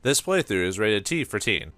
This playthrough is rated T for teen.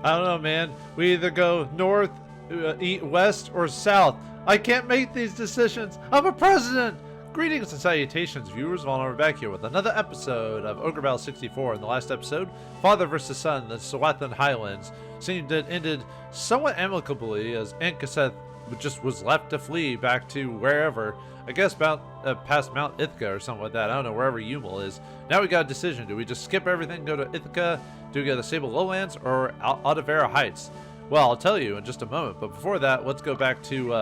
I don't know, man. We either go north, west, or south. I can't make these decisions. I'm a president! Greetings and salutations, viewers. Vauldemare back here with another episode of Ogre Battle 64. In the last episode, father versus son, the Swathan Highlands, seemed to ended somewhat amicably as Ankaseth just was left to flee back to wherever. I guess past Mount Ithaca or something like that. I don't know, wherever Yumel is. Now we got a decision. Do we just skip everything, go to Ithaca? Do we go to the Sable Lowlands or Audavera Heights? Well, I'll tell you in just a moment. But before that, let's go back to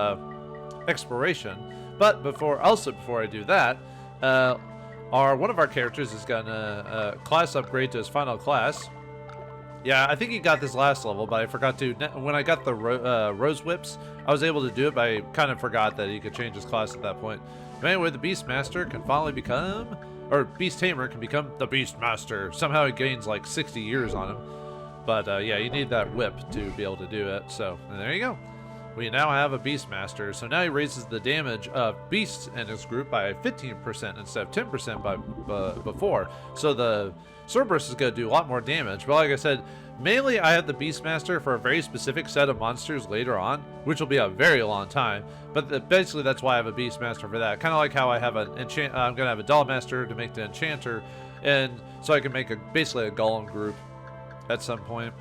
exploration. But before I do that, one of our characters has gotten a class upgrade to his final class. Yeah, I think he got this last level, but I forgot to. When I got the Rose Whips, I was able to do it, but I kind of forgot that he could change his class at that point. But anyway, the Beastmaster can finally become, or Beast Tamer can become the Beastmaster. Somehow he gains like 60 years on him. But yeah, you need that whip to be able to do it. So there you go. We now have a Beastmaster, so now he raises the damage of beasts in his group by 15% instead of 10% by before. So the Cerberus is going to do a lot more damage. But like I said, mainly I have the Beastmaster for a very specific set of monsters later on, which will be a very long time. But basically that's why I have a Beastmaster for that. Kind of like how I have an I'm going to have a Dollmaster to make the Enchanter, and so I can make basically a Golem group at some point.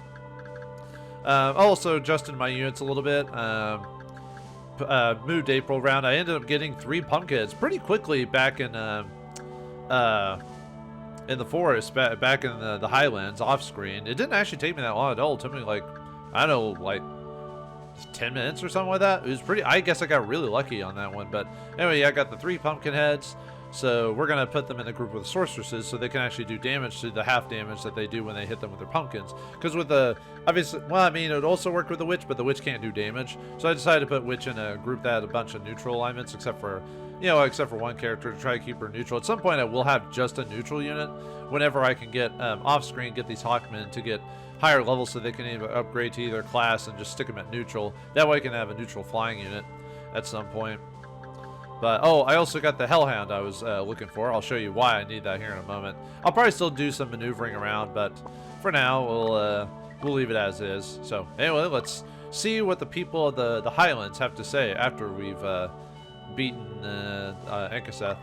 I also adjusted my units a little bit. Moved April around. I ended up getting 3 pumpkins pretty quickly back in the forest, back in the Highlands off screen. It didn't actually take me that long at all. It took me like, I don't know, like 10 minutes or something like that. It was pretty, I guess I got really lucky on that one. But anyway, yeah, I got the 3 pumpkin heads. So we're going to put them in a group with sorceresses so they can actually do damage to the half damage that they do when they hit them with their pumpkins. Because with the, obviously, well, I mean, it would also work with the witch, but the witch can't do damage. So I decided to put witch in a group that had a bunch of neutral alignments, except for one character to try to keep her neutral. At some point, I will have just a neutral unit whenever I can get off screen, get these hawkmen to get higher levels so they can either upgrade to either class and just stick them at neutral. That way I can have a neutral flying unit at some point. But, oh, I also got the Hellhound I was looking for. I'll show you why I need that here in a moment. I'll probably still do some maneuvering around, but for now, we'll leave it as is. So, anyway, let's see what the people of the Highlands have to say after we've beaten Ankaseth.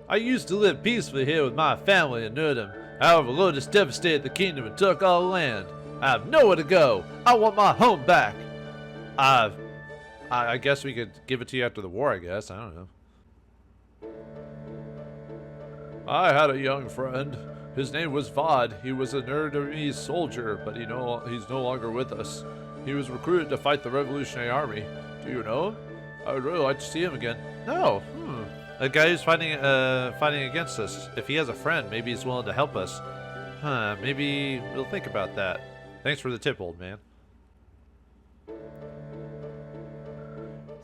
I used to live peacefully here with my family in Nurdum. However, Lotus devastated the kingdom and took all the land. I have nowhere to go. I want my home back. I guess we could give it to you after the war, I guess. I don't know. I had a young friend. His name was Vaude. He was a Nurdumese soldier, but he's no longer with us. He was recruited to fight the Revolutionary Army. Do you know him? I would really like to see him again. No. A guy who's fighting against us. If he has a friend, maybe he's willing to help us. Huh, maybe we'll think about that. Thanks for the tip, old man.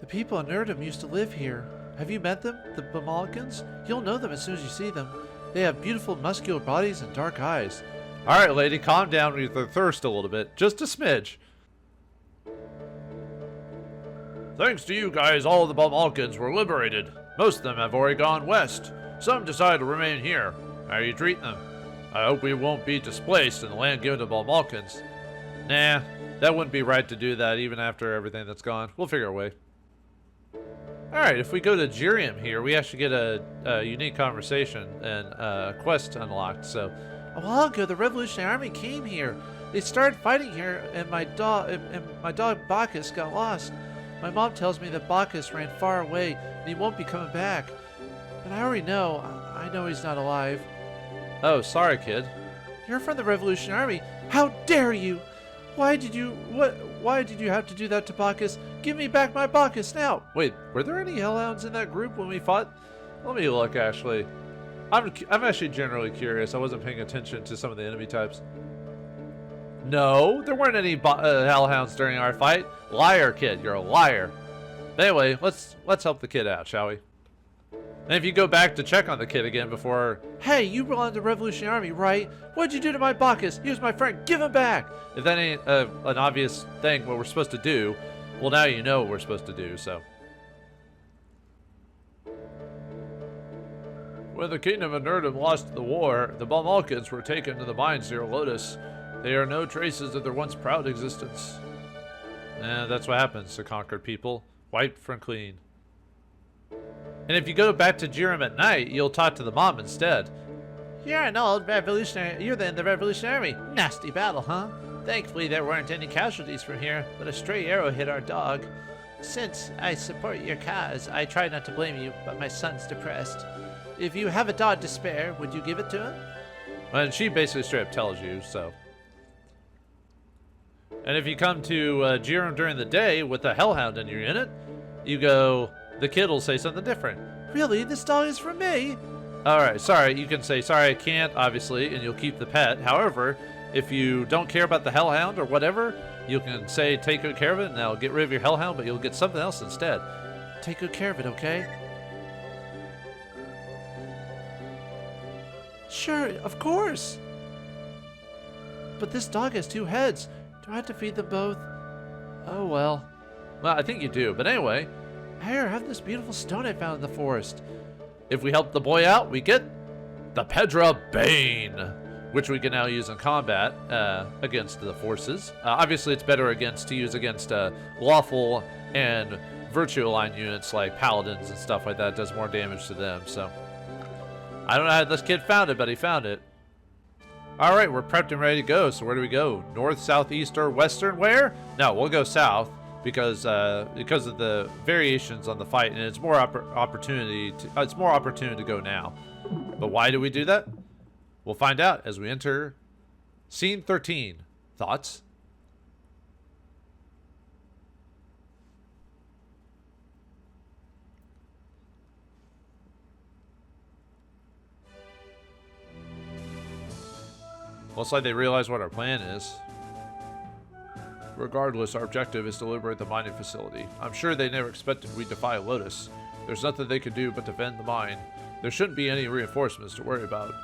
The people in Nurdum used to live here. Have you met them? The Bolmaukens? You'll know them as soon as you see them. They have beautiful muscular bodies and dark eyes. Alright, lady, calm down with your thirst a little bit. Just a smidge. Thanks to you guys, all of the Bolmaukens were liberated. Most of them have already gone west. Some decided to remain here. How are you treating them? I hope we won't be displaced and the land given to Bolmaukens. Nah, that wouldn't be right to do that even after everything that's gone. We'll figure a way. Alright, if we go to Jirium here, we actually get a unique conversation and a quest unlocked. So, a while ago, the Revolutionary Army came here. They started fighting here, and my dog Bacchus got lost. My mom tells me that Bacchus ran far away, and he won't be coming back. But I already know. I know he's not alive. Oh, sorry, kid. You're from the Revolutionary Army. How dare you! Why did you have to do that to Bacchus? Give me back my Bacchus now! Wait, were there any Hellhounds in that group when we fought? Let me look, actually. I'm actually generally curious. I wasn't paying attention to some of the enemy types. No, there weren't any Hellhounds during our fight. Liar, kid. You're a liar. But anyway, let's help the kid out, shall we? And if you go back to check on the kid again before... Hey, you belong to the Revolutionary Army, right? What'd you do to my Bacchus? He was my friend. Give him back! If that ain't an obvious thing what we're supposed to do, well, now you know what we're supposed to do, so... When the kingdom of Nerdom lost the war, the Bolmaukens were taken to the mines near Lotus. There are no traces of their once proud existence. That's what happens to conquered people. Wiped from clean. And if you go back to Jirim at night, you'll talk to the mom instead. You're an old revolutionary. You're in the Revolutionary Army. Nasty battle, huh? Thankfully, there weren't any casualties from here, but a stray arrow hit our dog. Since I support your cause, I try not to blame you, but my son's depressed. If you have a dog to spare, would you give it to him? And she basically straight up tells you, so. And if you come to Jirim during the day with a hellhound in your unit, you go, the kid will say something different. Really? This dog is for me? Alright, sorry, you can say, sorry, I can't, obviously, and you'll keep the pet. However, if you don't care about the hellhound or whatever, you can say, take good care of it, and I'll get rid of your hellhound, but you'll get something else instead. Take good care of it, okay? Sure, of course. But this dog has 2 heads. Do I have to feed them both? Oh, well. Well, I think you do. But anyway, here, have this beautiful stone I found in the forest. If we help the boy out, we get the Pedra Bane, which we can now use in combat against the forces. Obviously, it's better to use against lawful and virtual line units like paladins and stuff like that. It does more damage to them, so. I don't know how this kid found it, but he found it. All right, we're prepped and ready to go. So where do we go? North, south, east, or western? Where? No, we'll go south because of the variations on the fight, and it's more opportunity to go now. But why do we do that? We'll find out as we enter scene 13. Thoughts? Looks like they realize what our plan is. Regardless, our objective is to liberate the mining facility. I'm sure they never expected we'd defy Lotus. There's nothing they can do but defend the mine. There shouldn't be any reinforcements to worry about.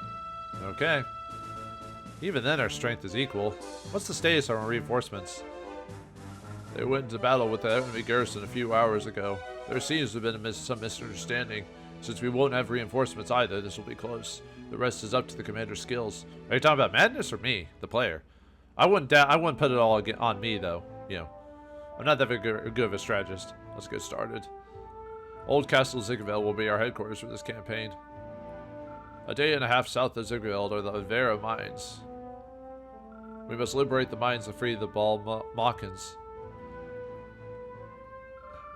Okay. Even then, our strength is equal. What's the status of our reinforcements? They went into battle with the enemy garrison a few hours ago. There seems to have been some misunderstanding. Since we won't have reinforcements either, this will be close. The rest is up to the commander's skills. Are you talking about Madness or me, the player? I wouldn't put it all on me, though. You know, I'm not that good of a strategist. Let's get started. Old Castle Ziggveld will be our headquarters for this campaign. A day and a half south of Ziggveld are the Vera mines. We must liberate the mines and free the Bolmaukens.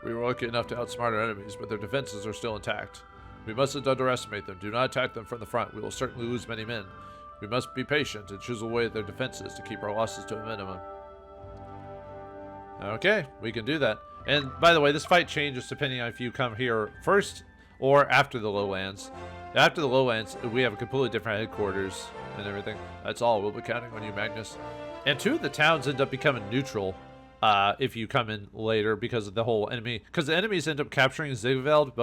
We were lucky enough to outsmart our enemies, but their defenses are still intact. We mustn't underestimate them. Do not attack them from the front. We will certainly lose many men. We must be patient and chisel away at their defenses to keep our losses to a minimum. Okay, we can do that. And by the way, this fight changes depending on if you come here first or after the lowlands. After the lowlands, we have a completely different headquarters and everything. That's all. We'll be counting on you, Magnus. And 2 of the towns end up becoming neutral if you come in later because of the whole enemy. Because the enemies end up capturing Ziggveld,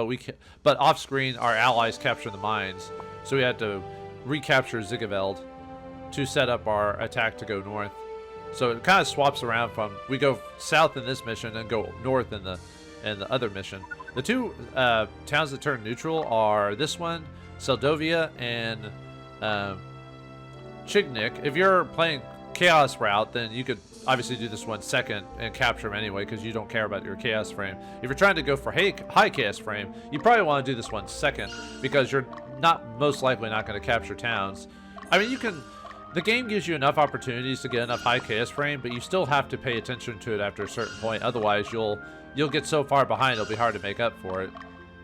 but off screen our allies capture the mines. So we had to recapture Ziggveld to set up our attack to go north. So it kind of swaps around from we go south in this mission and go north in the other mission. The 2 towns that turn neutral are this one, Seldovia, and Chignik. If you're playing Chaos route, then you could obviously do this one second and capture them anyway because you don't care about your Chaos frame. If you're trying to go for high Chaos frame, you probably want to do this one second because you're most likely not going to capture towns. I mean, the game gives you enough opportunities to get enough high Chaos frame, but you still have to pay attention to it after a certain point. Otherwise, you'll get so far behind it'll be hard to make up for it.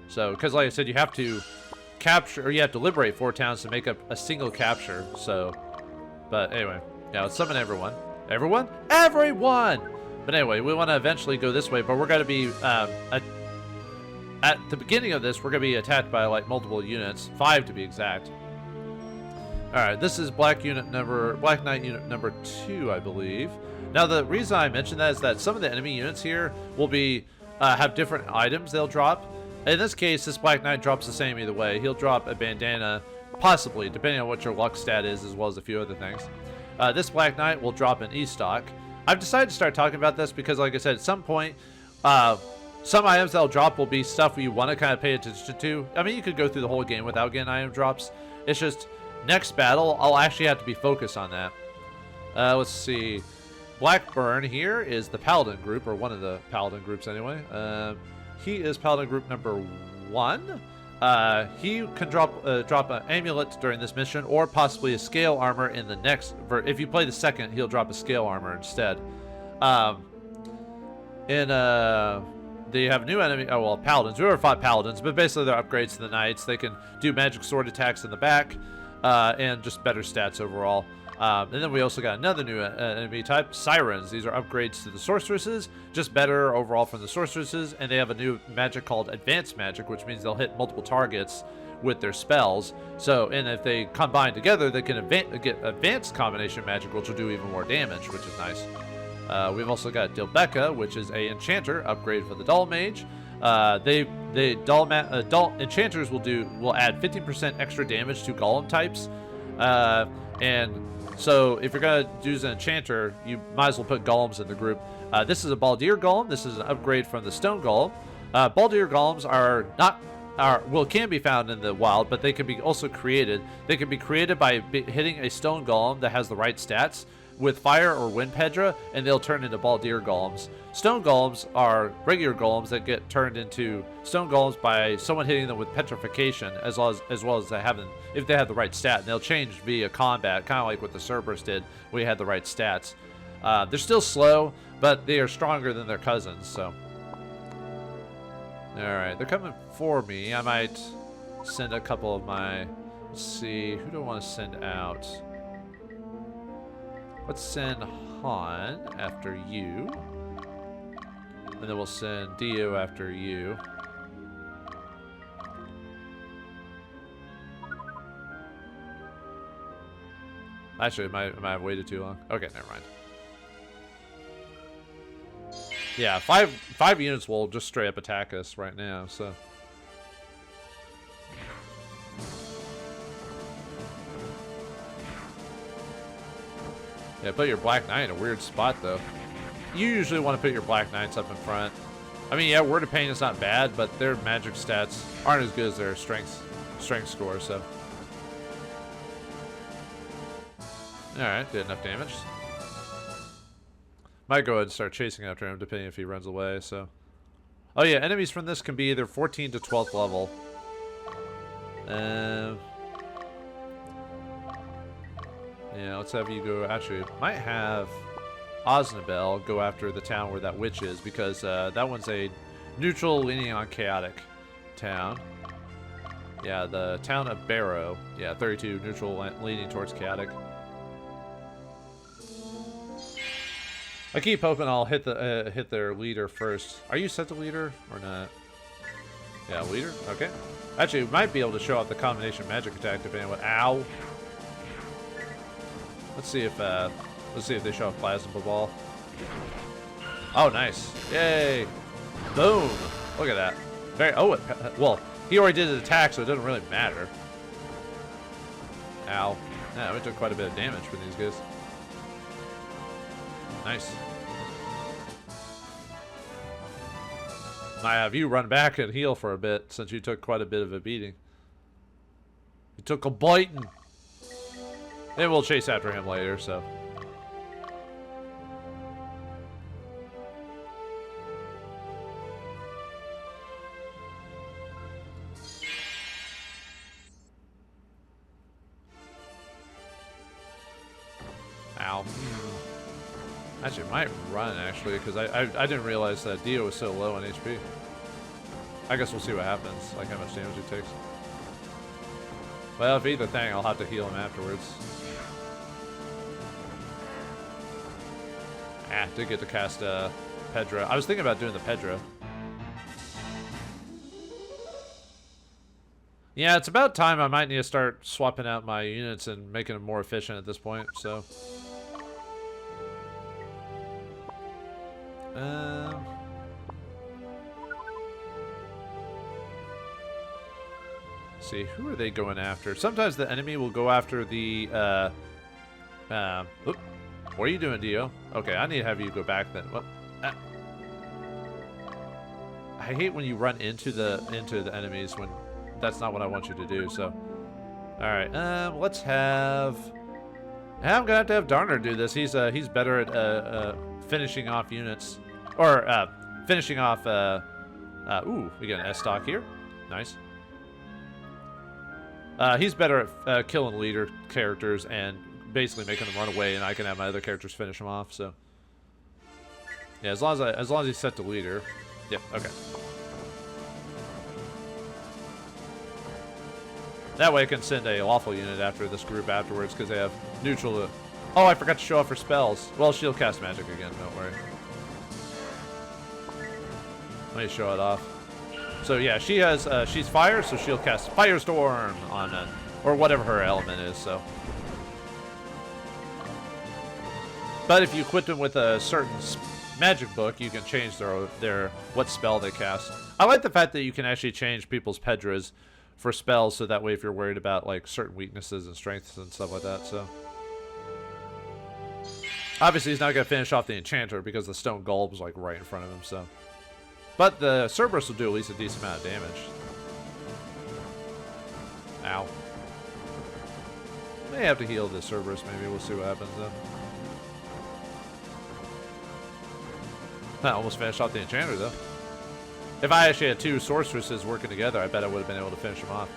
So, because like I said, you have to capture, or you have to liberate 4 towns to make up a single capture. So, but anyway, yeah, let's summon everyone. Everyone? Everyone! But anyway, we want to eventually go this way, but we're going to be at the beginning of this, we're going to be attacked by like multiple units, 5 to be exact. Alright, this is Black Knight unit number 2, I believe. Now, the reason I mentioned that is that some of the enemy units here will be have different items they'll drop. In this case, this Black Knight drops the same either way. He'll drop a bandana, possibly, depending on what your luck stat is, as well as a few other things. This Black Knight will drop an E-stock. I've decided to start talking about this because, like I said, at some point, Some items that'll drop will be stuff you want to kind of pay attention to. I mean, you could go through the whole game without getting item drops. It's just next battle, I'll actually have to be focused on that. Let's see. Blackburn here is the Paladin group, or one of the Paladin groups anyway. He is Paladin group number 1. He can drop an amulet during this mission, or possibly a scale armor in the next. If you play the second, he'll drop a scale armor instead. They have new enemy. Oh well, paladins. We never fought paladins, but basically they're upgrades to the knights. They can do magic sword attacks in the back, and just better stats overall. And then we also got another new enemy type, sirens. These are upgrades to the sorceresses, just better overall from the sorceresses. And they have a new magic called advanced magic, which means they'll hit multiple targets with their spells. So, and if they combine together, they can get advanced combination magic, which will do even more damage, which is nice. We've also got Dilbeka, which is a enchanter upgrade for the Dull Mage. Dull enchanters will add 15% extra damage to golem types, and so if you're gonna use an enchanter, you might as well put golems in the group. This is a Baldir golem. This is an upgrade from the stone golem. Baldir golems can be found in the wild, but they can be also created. They can be created by hitting a stone golem that has the right stats with fire or wind pedra, and they'll turn into Baldir golems. Stone golems are regular golems that get turned into stone golems by someone hitting them with petrification, as well as if they have the right stat, and they'll change via combat, kind of like what the Cerberus did. We had the right stats. They're still slow, but they are stronger than their cousins. So, all right, they're coming for me. I might send a couple of my. Let's see, who do I want to send out? Let's send Han after you. And then we'll send Dio after you. Actually, I might have waited too long. Okay, never mind. Yeah, five units will just straight up attack us right now, so. Yeah, put your Black Knight in a weird spot, though. You usually want to put your Black Knights up in front. I mean, yeah, Word of Pain is not bad, but their magic stats aren't as good as their strength score, so. Alright, did enough damage. Might go ahead and start chasing after him, depending if he runs away, so. Oh yeah, enemies from this can be either 14 to 12th level. Yeah, let's have you go. Actually, might have Osnabel go after the town where that witch is, because that one's a neutral leaning on chaotic town. Yeah, the town of Barrow. Yeah, 32 neutral leaning towards chaotic. I keep hoping I'll hit their leader first. Are you set to leader or not? Yeah, leader. Okay. Actually, we might be able to show off the combination magic attack depending on what. Ow. Let's see if they show a plasma ball. Oh, nice! Yay! Boom! Look at that. Well, he already did his attack, so it doesn't really matter. Ow! Yeah, we took quite a bit of damage from these guys. Nice. Might have you run back and heal for a bit, since you took quite a bit of a beating. You took a biting. And we'll chase after him later, so. Ow. Actually, might run, actually, because I didn't realize that Dio was so low on HP. I guess we'll see what happens, like how much damage he takes. Well, if either thing, I'll have to heal him afterwards. Ah, did get to cast Pedra. I was thinking about doing the Pedra. Yeah, it's about time. I might need to start swapping out my units and making them more efficient at this point, so. See, who are they going after? Sometimes the enemy will go after the, Oop. What are you doing, Dio? Okay, I need to have you go back then. What? hate when you run into the enemies when that's not what I want you to do. So, all right, let's have. I'm gonna have to have Darner do this. He's better at finishing off units, or finishing off. Ooh, we got an S stock here. Nice. He's better at killing leader characters and basically making them run away, and I can have my other characters finish them off. So yeah, as long as he's set to leader. Yep. Okay. That way I can send a lawful unit after this group afterwards because they have neutral. Oh, I forgot to show off her spells. Well, she'll cast magic again. Don't worry. Let me show it off. So yeah, she has she's fire, so she'll cast Firestorm on or whatever her element is. So, but if you equip them with a certain magic book, you can change their what spell they cast. I like the fact that you can actually change people's Pedras for spells, so that way if you're worried about like certain weaknesses and strengths and stuff like that. So obviously he's not gonna finish off the enchanter because the stone golem is like right in front of him. So. But the Cerberus will do at least a decent amount of damage. Ow. May have to heal the Cerberus, maybe. We'll see what happens then. I almost finished off the Enchanter, though. If I actually had two Sorceresses working together, I bet I would have been able to finish them off.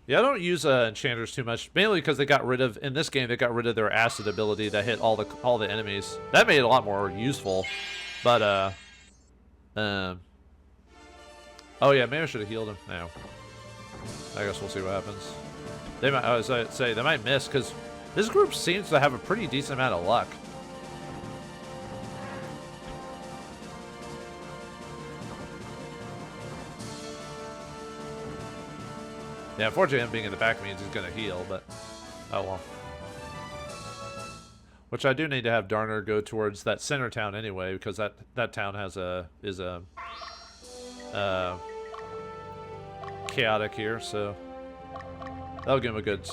Yeah, I don't use enchanters too much, mainly because they got rid of in this game. They got rid of their acid ability that hit all the enemies. That made it a lot more useful, but oh yeah, maybe I should have healed him. No, I guess we'll see what happens. They might, as I say, they might miss because this group seems to have a pretty decent amount of luck. Yeah, unfortunately, him being in the back means he's gonna heal, but oh well. Which I do need to have Darner go towards that center town anyway, because that town has is chaotic here, so that'll give him a good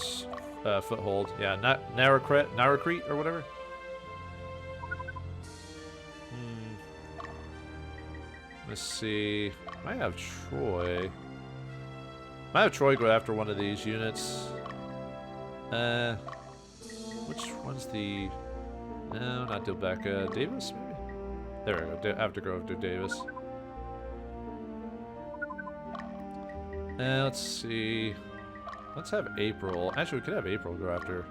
foothold. Yeah, not Naracrete or whatever. Let's see. I have Troy. I have Troy go after one of these units. Which one's the... No, not Dilbecca. Davis, maybe? There we go. I have to go after Davis. Let's see. Let's have April. Actually, we could have April go after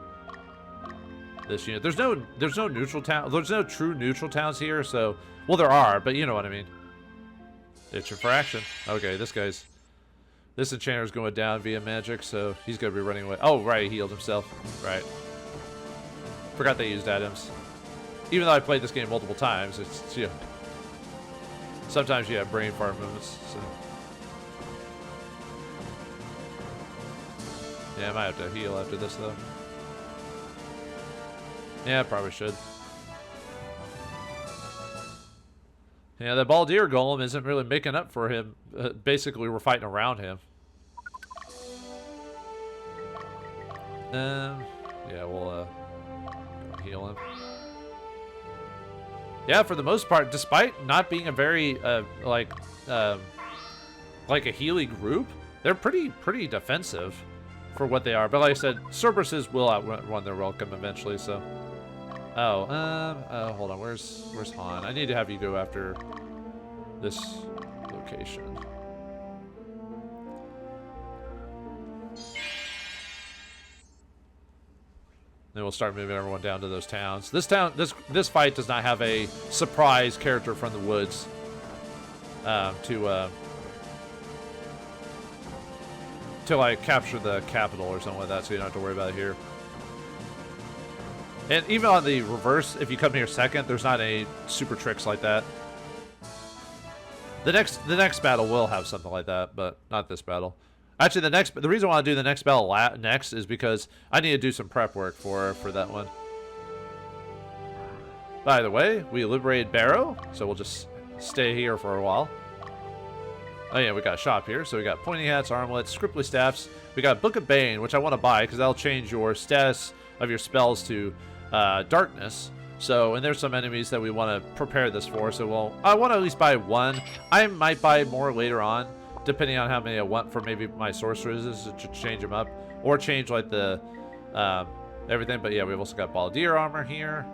this unit. There's no neutral town. There's no true neutral towns here, so... Well, there are, but you know what I mean. It's your fraction. Okay, this enchanter's going down via magic, so he's going to be running away. Oh, right, he healed himself. Right. Forgot they used items. Even though I played this game multiple times, it's you know, sometimes you have brain fart moments. So. Yeah, I might have to heal after this, though. Yeah, I probably should. Yeah, the Baldir Golem isn't really making up for him. Basically, we're fighting around him. Yeah, we'll heal him. Yeah, for the most part, despite not being a very like a Healy group, they're pretty defensive for what they are. But like I said, Cerberuses will outrun their welcome eventually. So. Oh, hold on. Where's Han? I need to have you go after this location. Then we'll start moving everyone down to those towns. This fight does not have a surprise character from the woods to like capture the capital or something like that, so you don't have to worry about it here. And even on the reverse, if you come here second, there's not any super tricks like that. The next battle will have something like that, but not this battle. Actually, the reason I want to do the next battle next is because I need to do some prep work for that one. By the way, we liberated Barrow, so we'll just stay here for a while. Oh yeah, we got a shop here, so we got pointy hats, armlets, scriptly staffs. We got Book of Bane, which I want to buy because that'll change your status of your spells to darkness, So, and there's some enemies that we want to prepare this for. So, I want to at least buy one. I might buy more later on, depending on how many I want for maybe my sorceresses to change them up, or change like the everything. But yeah, we've also got Baldir armor here.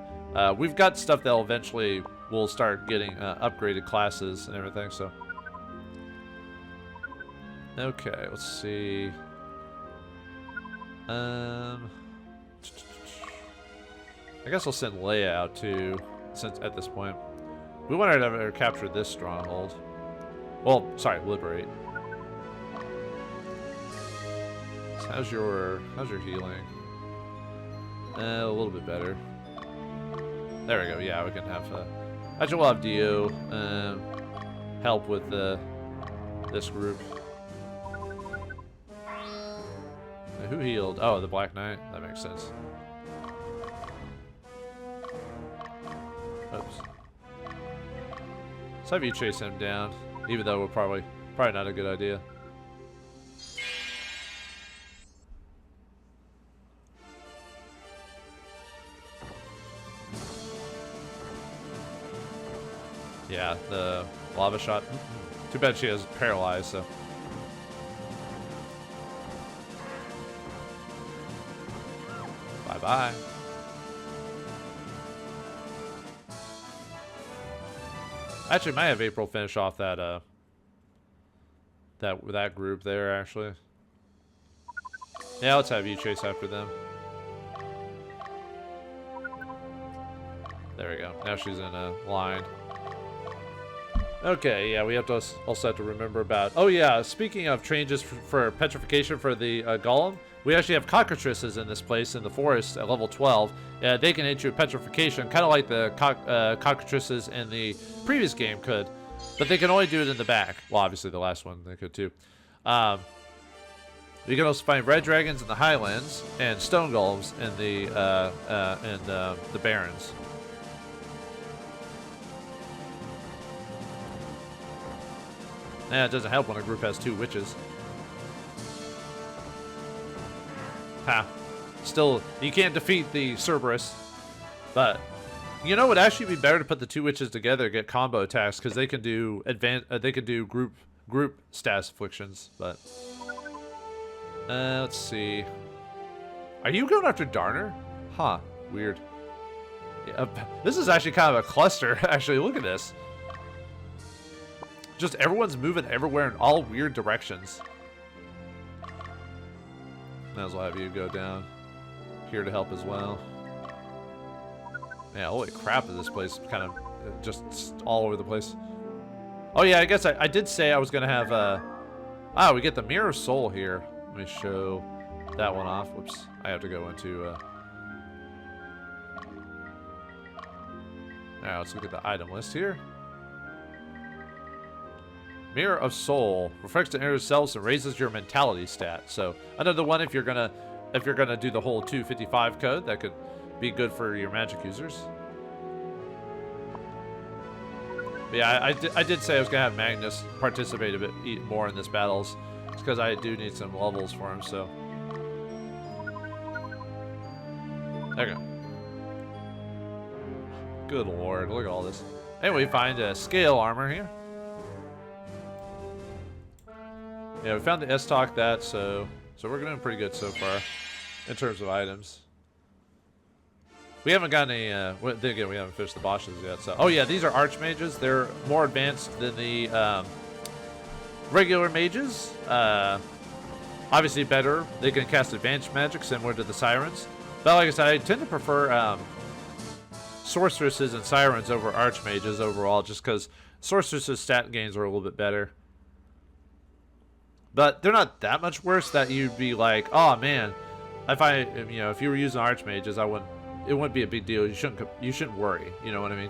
We've got stuff that'll eventually we'll start getting upgraded classes and everything. So, okay, let's see. I guess I'll send Leia out too, since at this point. We wanted to capture this stronghold. Well, sorry, liberate. So how's your healing? A little bit better. There we go. Yeah, we can have actually we'll have Dio help with this group. Who healed? Oh, the Black Knight. That makes sense. Oops. Let's have you chase him down, even though we're probably not a good idea. Yeah, the lava shot. Too bad she is paralyzed, so. Bye-bye. Actually, might have April finish off that that group there. Actually, yeah, let's have you chase after them. There we go. Now she's in a line. Okay, yeah, we have to also have to remember about. Oh yeah, speaking of changes for petrification for the golem, we actually have cockatrices in this place in the forest at level 12. They can hit you with petrification, kind of like the cockatrices in the previous game could, but they can only do it in the back. Well, obviously the last one they could too. You can also find red dragons in the highlands and stone golems in the barrens. Yeah, it doesn't help when a group has 2 witches. Ha. Still, you can't defeat the Cerberus. But, you know, it would actually be better to put the 2 witches together, get combo attacks, because they can do group status afflictions. But, let's see. Are you going after Darner? Huh. Weird. Yeah, this is actually kind of a cluster, actually. Look at this. Just everyone's moving everywhere in all weird directions. Might as well have you go down here to help as well. Yeah, holy crap, this place kind of just all over the place. Oh yeah, I guess I did say I was gonna have we get the Mirror Soul here. Let me show that one off. Whoops, I have to go into Alright, let's look at the item list here. Mirror of Soul reflects the inner selves and raises your mentality stat. So another one if you're gonna do the whole 255 code, that could be good for your magic users. But yeah, I did say I was gonna have Magnus participate a bit more in this battles, because I do need some levels for him. So there you go. Good lord, look at all this. Anyway, find a scale armor here. Yeah, we found the S-Talk that, so we're doing pretty good so far in terms of items. We haven't gotten any, then again, we haven't finished the bosses yet, so. Oh yeah, these are archmages. They're more advanced than the regular mages. Obviously better. They can cast advanced magic similar to the sirens. But like I said, I tend to prefer sorceresses and sirens over archmages overall, just because sorceresses' stat gains are a little bit better. But they're not that much worse that you'd be like, oh man, if you were using archmages, it wouldn't be a big deal. You shouldn't worry. You know what I mean?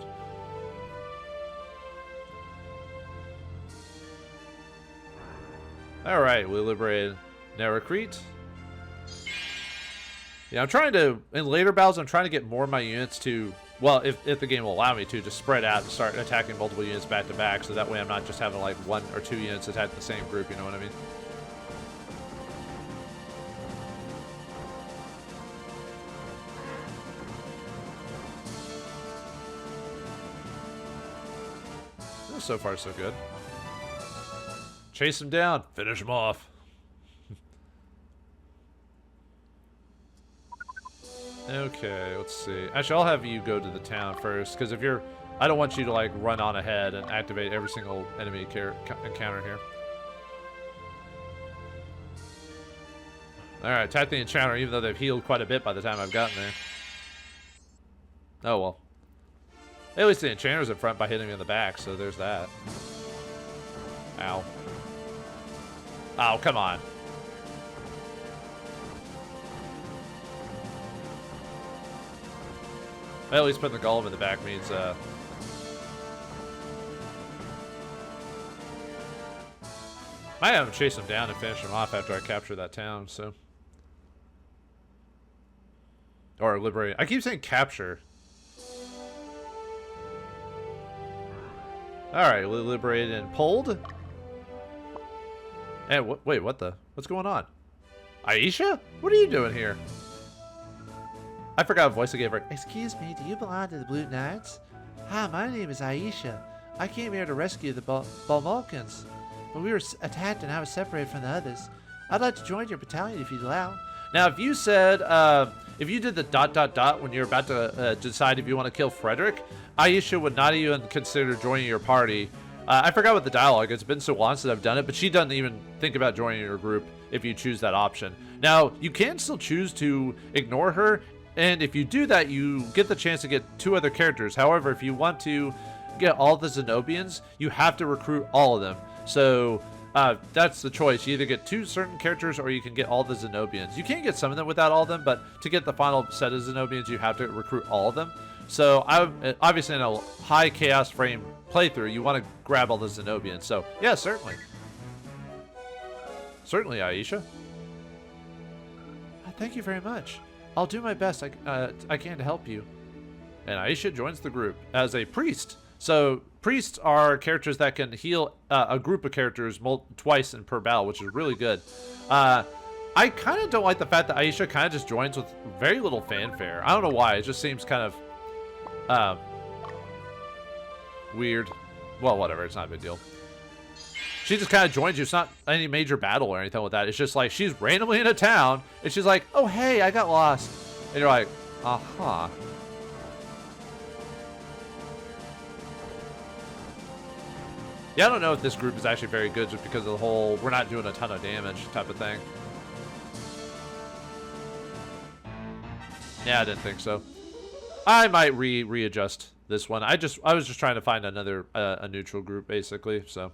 All right, we liberated Nerecrete. Yeah, I'm trying to in later battles. I'm trying to get more of my units to. Well, if the game will allow me to, just spread out and start attacking multiple units back to back, so that way I'm not just having like 1 or 2 units attack the same group, you know what I mean? so far so good. Chase him down. Finish him off. Okay, let's see. Actually, I'll have you go to the town first, because if you're... I don't want you to, like, run on ahead and activate every single enemy encounter here. Alright, attack the encounter, even though they've healed quite a bit by the time I've gotten there. Oh, well. At least the enchanter's in front by hitting me in the back, so there's that. Ow. Oh, come on. Well, at least putting the golem in the back means, I have to chase him down and finish him off after I capture that town, so. Or liberate. I keep saying capture. Alright, liberated and pulled. And wait, what the? What's going on? Aisha? What are you doing here? I forgot what voice I gave her. Excuse me, do you belong to the Blue Knights? Hi, my name is Aisha. I came here to rescue the Bolmaukens, but we were attacked and I was separated from the others. I'd like to join your battalion if you'd allow. Now, if you said, if you did the ... when you're about to decide if you want to kill Frederick, Aisha would not even consider joining your party. I forgot what the dialogue is. It's been so long since I've done it, but she doesn't even think about joining your group if you choose that option. Now, you can still choose to ignore her, and if you do that, you get the chance to get 2 other characters. However, if you want to get all the Zenobians, you have to recruit all of them. So, that's the choice. You either get 2 certain characters or you can get all the Zenobians. You can get some of them without all of them, but to get the final set of Zenobians, you have to recruit all of them. So, obviously in a high chaos frame playthrough, you want to grab all the Zenobians. So, yeah, certainly. Certainly, Aisha. Thank you very much. I'll do my best I can to help you. And Aisha joins the group as a priest. So, priests are characters that can heal a group of characters twice per battle, which is really good. I kind of don't like the fact that Aisha kind of just joins with very little fanfare. I don't know why. It just seems kind of weird. Well, whatever. It's not a big deal. She just kind of joins you. It's not any major battle or anything like that. It's just like she's randomly in a town, and she's like, oh, hey, I got lost. And you're like, uh-huh. Yeah, I don't know if this group is actually very good just because of the whole we're not doing a ton of damage type of thing. Yeah, I didn't think so. I might readjust this one. I was just trying to find another a neutral group basically, so.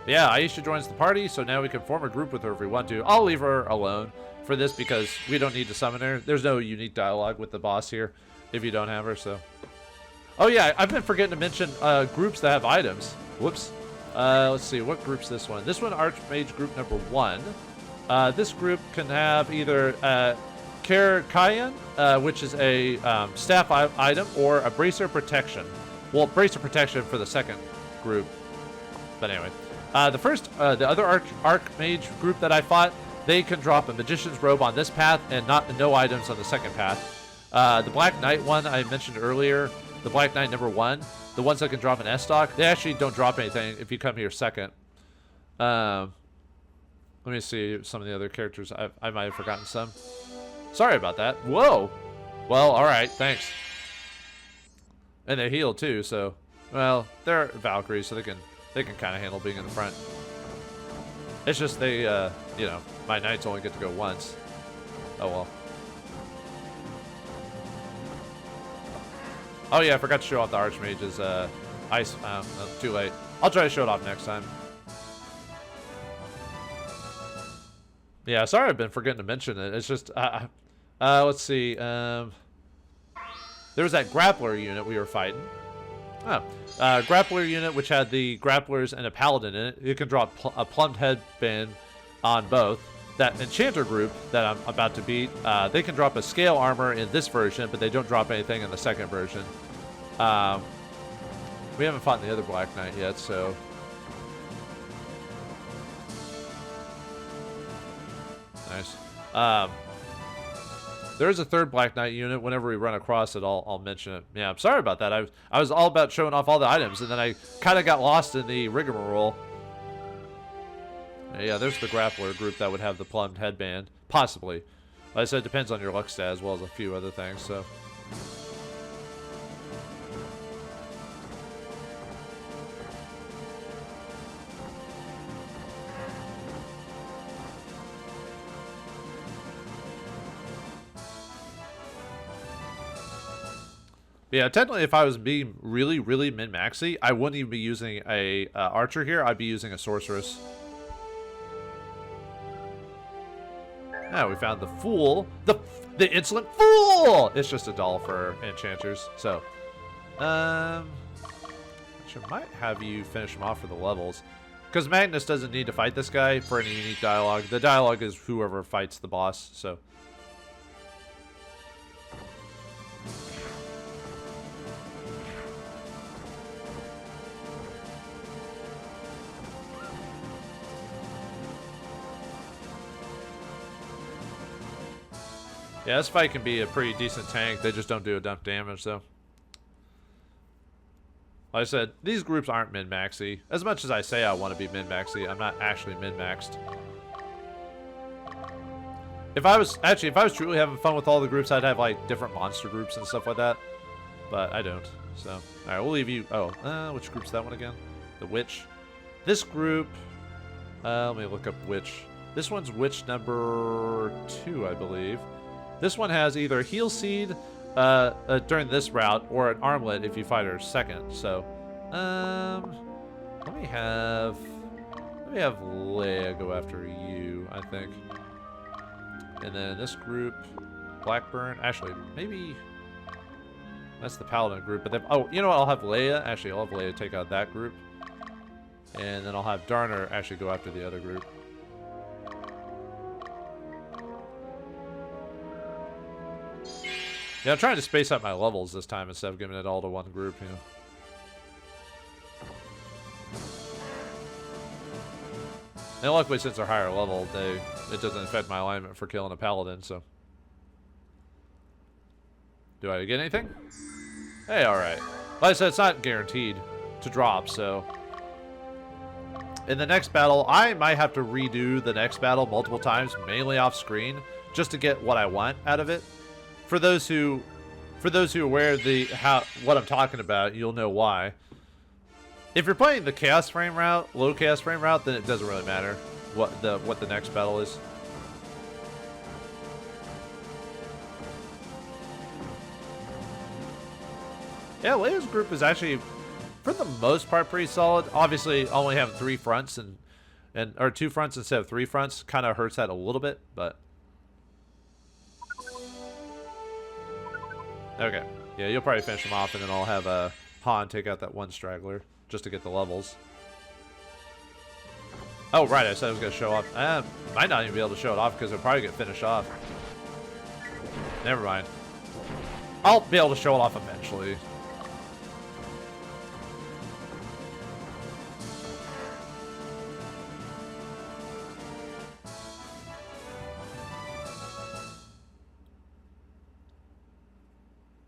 Yeah, Aisha joins the party, so now we can form a group with her if we want to. I'll leave her alone for this because we don't need to summon her. There's no unique dialogue with the boss here if you don't have her, so. Oh yeah, I've been forgetting to mention groups that have items. Whoops. Let's see, what group's this one? This one, Archmage group number 1. This group can have either Kayan, which is a staff item, or a Bracer Protection. Well, Bracer Protection for the second group. But anyway. The other Archmage group that I fought, they can drop a Magician's Robe on this path and no items on the second path. The Black Knight one I mentioned earlier, the Black Knight number 1, the ones that can drop an S-Stock, they actually don't drop anything if you come here second. Let me see some of the other characters. I might have forgotten some. Sorry about that. Whoa! Well, alright, thanks. And they heal too, so... Well, they're Valkyries, so they can kind of handle being in the front. It's just they, you know, my knights only get to go once. Oh well. Oh yeah, I forgot to show off the Archmage's ice. Too late. I'll try to show it off next time. Yeah, sorry I've been forgetting to mention it. It's just, let's see. There was that grappler unit we were fighting. Oh. Grappler unit, which had the grapplers and a paladin in it. You can drop a plumbed headband on both. That enchanter group that I'm about to beat, they can drop a scale armor in this version, but they don't drop anything in the second version. We haven't fought the other Black Knight yet, so... Nice. There is a third Black Knight unit. Whenever we run across it, I'll mention it. Yeah, I'm sorry about that. I was all about showing off all the items, and then I kind of got lost in the rigmarole. Yeah, there's the grappler group that would have the plumbed headband. Possibly. Like I said, it depends on your luck stat as well as a few other things, so... Yeah, technically, if I was being really, really min-maxy, I wouldn't even be using a archer here. I'd be using a sorceress. Ah, we found the fool. The insolent fool! It's just a doll for enchanters. So, which I might have you finish him off for the levels. Because Magnus doesn't need to fight this guy for any unique dialogue. The dialogue is whoever fights the boss, so... Yeah, this fight can be a pretty decent tank. They just don't do enough damage, though. Like I said, these groups aren't min-maxy. As much as I say I want to be min-maxy, I'm not actually min-maxed. If I was truly having fun with all the groups, I'd have, like, different monster groups and stuff like that. But I don't, so. Alright, we'll leave you... Oh, which group's that one again? The Witch. This group... let me look up Witch. This one's Witch number 2, I believe. This one has either Heal Seed during this route or an Armlet if you fight her second. So, let me have Leia go after you, I think. And then this group, Blackburn. Actually, maybe that's the Paladin group. But then, oh, you know what? I'll have Leia. Actually, I'll have Leia take out that group, and then I'll have Darner actually go after the other group. Yeah, I'm trying to space out my levels this time instead of giving it all to one group, you know. And luckily, since they're higher level, it doesn't affect my alignment for killing a paladin, so. Do I get anything? Hey, alright. Like I said, it's not guaranteed to drop, so. In the next battle, I might have to redo the next battle multiple times, mainly off screen, just to get what I want out of it. For those who are aware of what I'm talking about, you'll know why. If you're playing the chaos frame route, low chaos frame route, then it doesn't really matter what the next battle is. Yeah, Leia's group is actually, for the most part, pretty solid. Obviously, only having 3 fronts or 2 fronts instead of 3 fronts kind of hurts that a little bit, but. Okay. Yeah, you'll probably finish them off, and then I'll have Han take out that one straggler just to get the levels. Oh, right. I said I was going to show off. Might not even be able to show it off because it'll probably get finished off. Never mind. I'll be able to show it off eventually.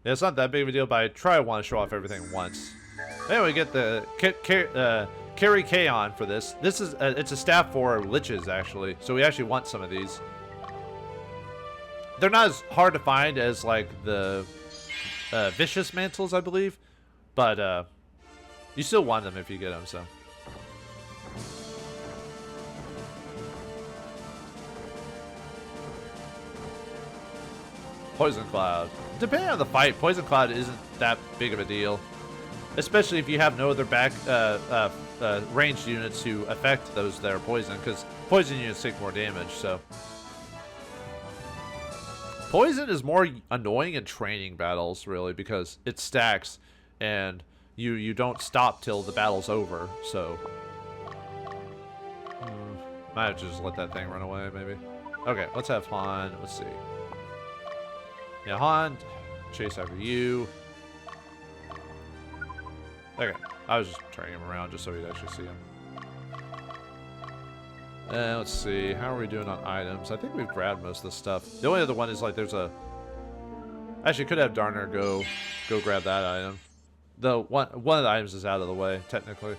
Yeah, it's not that big of a deal, but I try to want to show off everything once. Anyway, we get the Carry K-On for this. This is it's a staff for liches, actually. So we actually want some of these. They're not as hard to find as like the vicious mantles, I believe, but you still want them if you get them. So. Poison Cloud. Depending on the fight, Poison Cloud isn't that big of a deal. Especially if you have no other ranged units to affect those that are poison, because poison units take more damage, so. Poison is more annoying in training battles, really, because it stacks, and you don't stop till the battle's over, so. Might have to just let that thing run away, maybe. Okay, let's have Han. Let's see. Yeah, Han, chase after you. Okay, I was just turning him around just so we'd actually see him. And let's see, how are we doing on items? I think we've grabbed most of the stuff. The only other one is like there's a Actually, could have Darner go grab that item. Though one of the items is out of the way, technically.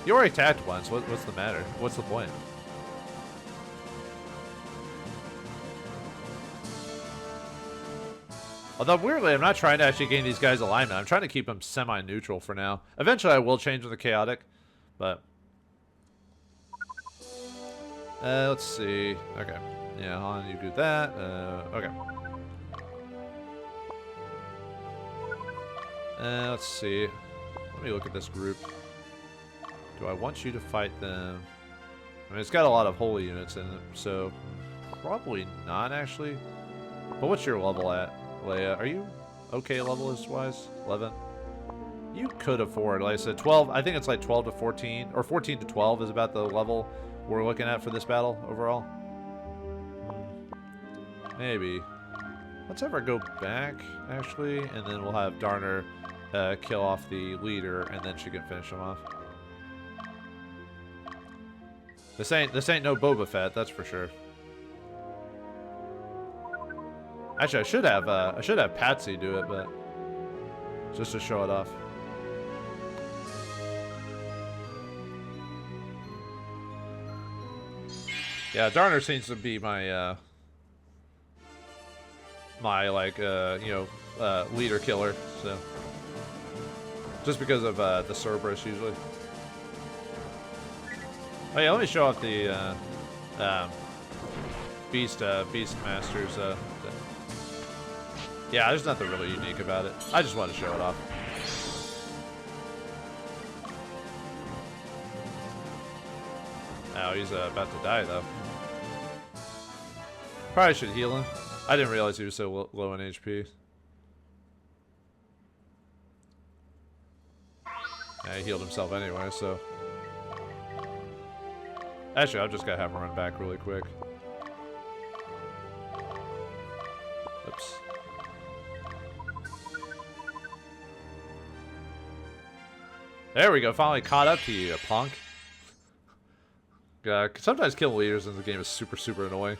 You already attacked once. What's the matter? What's the point? Although, weirdly, I'm not trying to actually gain these guys' alignment. I'm trying to keep them semi-neutral for now. Eventually, I will change them to chaotic, but... let's see. Okay. Yeah, hold on, you do that. Okay. Let's see. Let me look at this group. Do I want you to fight them? I mean, it's got a lot of holy units in it, so probably not, actually. But what's your level at, Leia? Are you okay level-wise? 11? You could afford, like I said, 12. I think it's like 12 to 14, or 14 to 12 is about the level we're looking at for this battle overall. Maybe. Let's have her go back, actually, and then we'll have Darner kill off the leader, and then she can finish him off. This ain't no Boba Fett, that's for sure. Actually, I should have Patsy do it, but just to show it off. Yeah, Darner seems to be my leader killer. So just because of the Cerberus usually. Oh yeah, let me show off the Beast Masters. Yeah, there's nothing really unique about it. I just want to show it off. Oh, he's about to die though. Probably should heal him. I didn't realize he was so low in HP. Yeah, he healed himself anyway, so. Actually, I'm just gonna have him run back really quick. Oops. There we go, finally caught up to you, you punk. Sometimes killing leaders in the game is super, super annoying.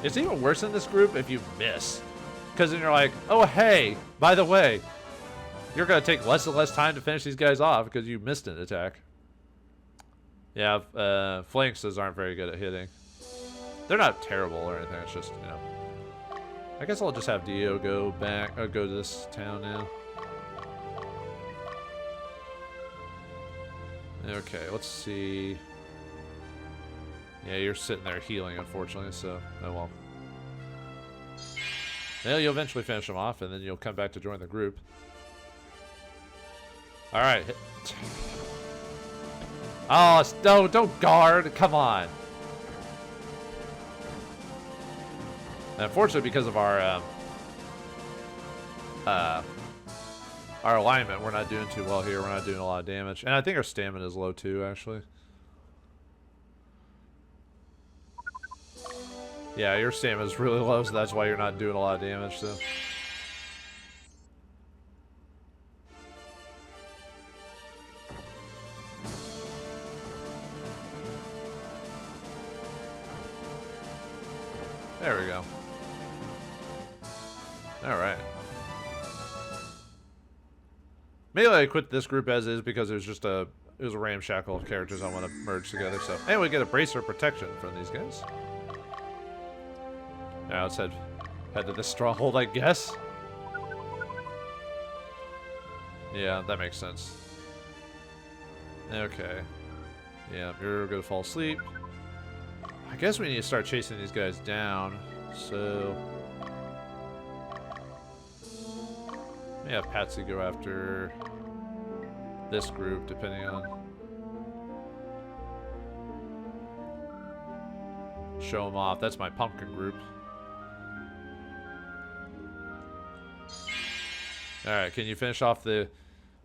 It's even worse in this group if you miss. Because then you're like, oh hey, by the way, you're going to take less and less time to finish these guys off because you missed an attack. Yeah, flanks aren't very good at hitting. They're not terrible or anything, it's just, you know. I guess I'll just have Dio go back, or go to this town now. Okay, let's see. Yeah, you're sitting there healing, unfortunately, so, oh well. Well, you'll eventually finish them off, and then you'll come back to join the group. Alright. Oh, no, don't guard, come on. Unfortunately, because of our alignment, we're not doing too well here. We're not doing a lot of damage. And I think our stamina is low too, actually. Yeah, your stamina is really low, so that's why you're not doing a lot of damage, so. There we go. Alright. Maybe I quit this group as is because it was a ramshackle of characters I want to merge together, so. And we get a bracer of protection from these guys. Now let's head to this stronghold, I guess. Yeah, that makes sense. Okay. Yeah, you're gonna fall asleep. I guess we need to start chasing these guys down, so... Maybe have Patsy go after this group, depending on... Show them off. That's my pumpkin group. Alright, can you finish off the...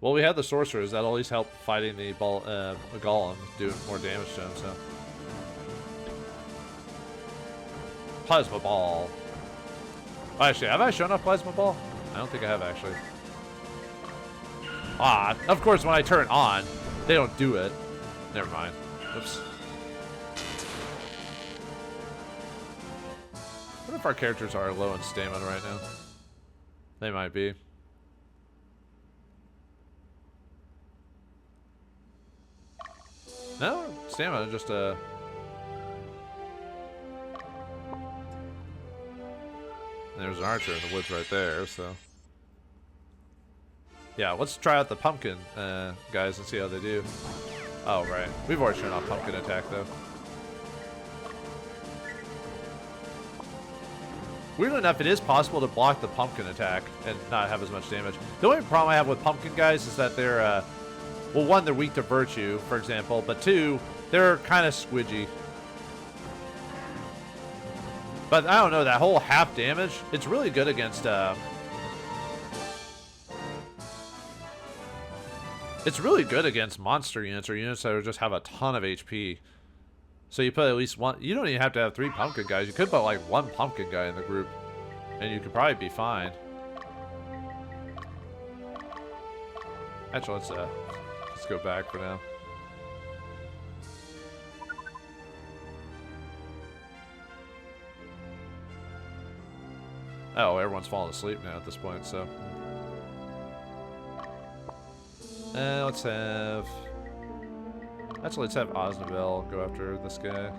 Well, we have the sorcerers. That'll at least help fighting the golem, doing more damage to him, so... Plasma ball. Oh, actually, have I shown off Plasma Ball? I don't think I have, actually. Ah, of course, when I turn on, they don't do it. Never mind. Oops. What if our characters are low in stamina right now? They might be. No, stamina, just There's an archer in the woods right there, so. Yeah, let's try out the pumpkin guys and see how they do. Oh, right. We've already shown off pumpkin attack, though. Weirdly enough, it is possible to block the pumpkin attack and not have as much damage. The only problem I have with pumpkin guys is that they're, well, one, they're weak to virtue, for example, but two, they're kind of squidgy. But I don't know, that whole half damage, it's really good against, it's really good against monster units or units that just have a ton of HP. So you put at least one, you don't even have to have 3 pumpkin guys. You could put like 1 pumpkin guy in the group and you could probably be fine. Actually, let's go back for now. Oh, everyone's falling asleep now at this point, so. Let's have... Actually, let's have Osnabel go after this guy.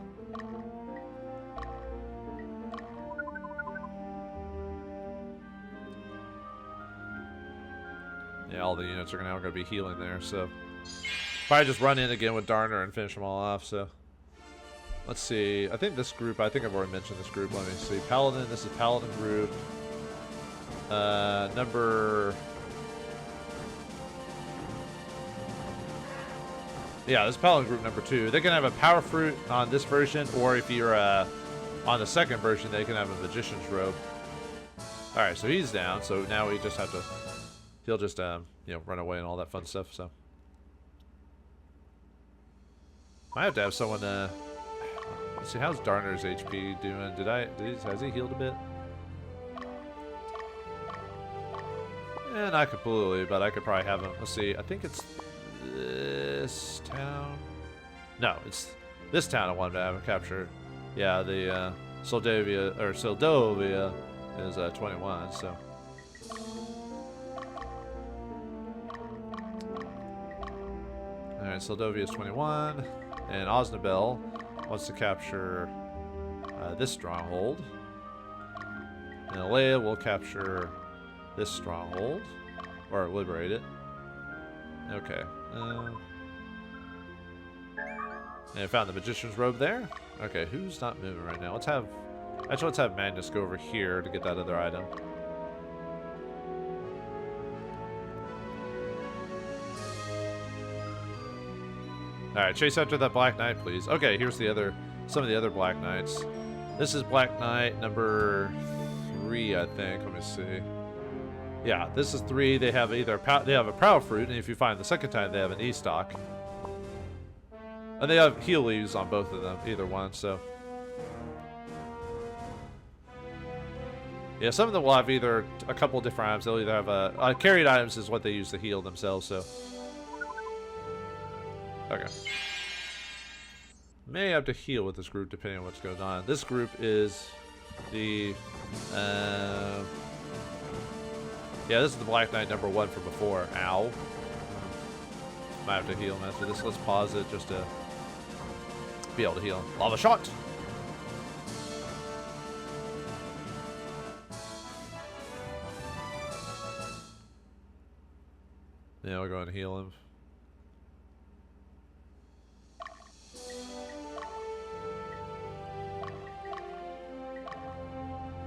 Yeah, all the units are now going to be healing there, so. Probably just run in again with Darner and finish them all off, so. Let's see. I think this group, I think I've already mentioned this group. Let me see. Paladin, this is Paladin group. Number... Yeah, this is Paladin group number 2. They can have a Power Fruit on this version, or if you're on the second version, they can have a Magician's Robe. Alright, so he's down, so now we just have to... He'll just, you know, run away and all that fun stuff, so... Might have to have someone, let's see, how's Darner's HP doing? Has he healed a bit? Eh, not completely, but I could probably have him. Let's see, I think it's this town. No, it's this town I wanted to have him capture. Yeah, the Soldovia is 21, so. Alright, Soldovia is 21, and Osnabel wants to capture this stronghold. And Alea will capture this stronghold, or liberate it. Okay. And I found the Magician's Robe there. Okay, who's not moving right now? Let's have Magnus go over here to get that other item. Alright, chase after that Black Knight, please. Okay, here's some of the other Black Knights. This is Black Knight number 3, I think. Let me see. Yeah, this is 3. They have either they have a Power Fruit, and if you find the second time, they have an E-Stock. And they have heal leaves on both of them, either one, so. Yeah, some of them will have either a couple different items. They'll either have carried items is what they use to heal themselves, so. Okay. May have to heal with this group depending on what's going on. This group is the yeah, this is the Black Knight number 1 from before. Ow. Might have to heal him after this. Let's pause it just to be able to heal him. Lava shot! Yeah, we'll go ahead and heal him.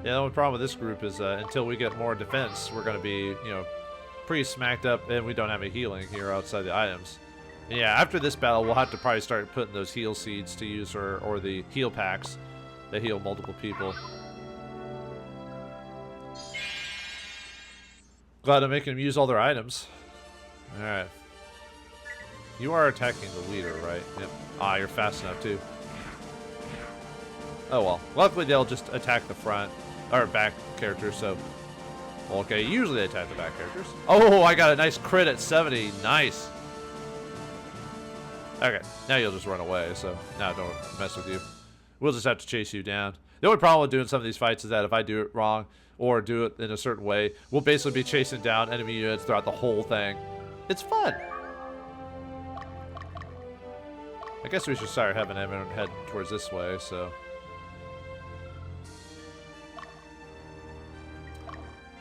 Yeah, the only problem with this group is until we get more defense, we're going to be, you know, pretty smacked up, and we don't have any healing here outside the items. And yeah, after this battle, we'll have to probably start putting those heal seeds to use, or the heal packs that heal multiple people. Glad I'm making them use all their items. Alright. You are attacking the leader, right? Yep. Ah, you're fast enough, too. Oh well. Luckily, they'll just attack the front. or back characters. So, well, okay, usually they attack the back characters. Oh, I got a nice crit at 70. Nice. Okay, now you'll just run away. So now don't mess with you. We'll just have to chase you down. The only problem with doing some of these fights is that if I do it wrong or do it in a certain way, we'll basically be chasing down enemy units throughout the whole thing. It's fun. I guess we should start having everyone head towards this way, so.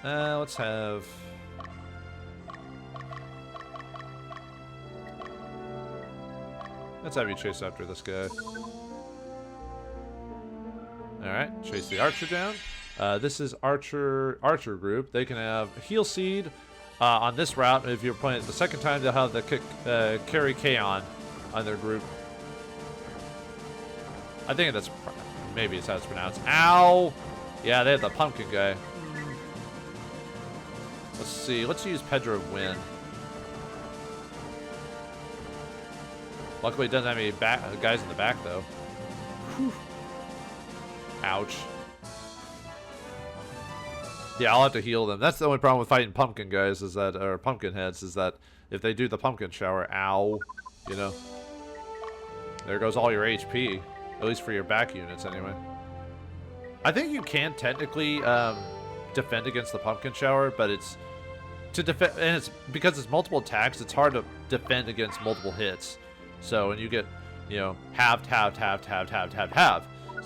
Let's have. Let's have you chase after this guy. Alright, chase the archer down. This is archer group. They can have heal seed on this route. If you're playing it the second time, they'll have the carry K on their group. I think that's maybe it's how it's pronounced. Ow! Yeah, they have the pumpkin guy. Let's see. Let's use Pedro Win. Luckily, it doesn't have any guys in the back though. Whew. Ouch. Yeah, I'll have to heal them. That's the only problem with fighting pumpkin guys is that, or pumpkin heads, is that if they do the pumpkin shower, ow, you know. There goes all your HP, at least for your back units anyway. I think you can technically defend against the pumpkin shower, but it's to defend, and it's because it's multiple attacks. It's hard to defend against multiple hits. So, and you get, you know, halved.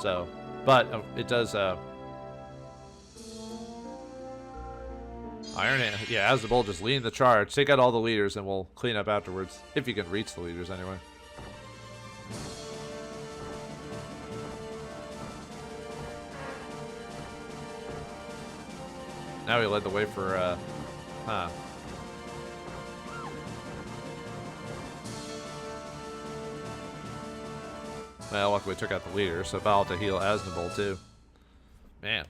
So, but it does. Iron Hand, yeah, as the bull, just leading the charge. Take out all the leaders, and we'll clean up afterwards if you can reach the leaders anyway. Now he led the way for, Well, luckily we took out the leader, so I'll have to heal Asnabul too. Man,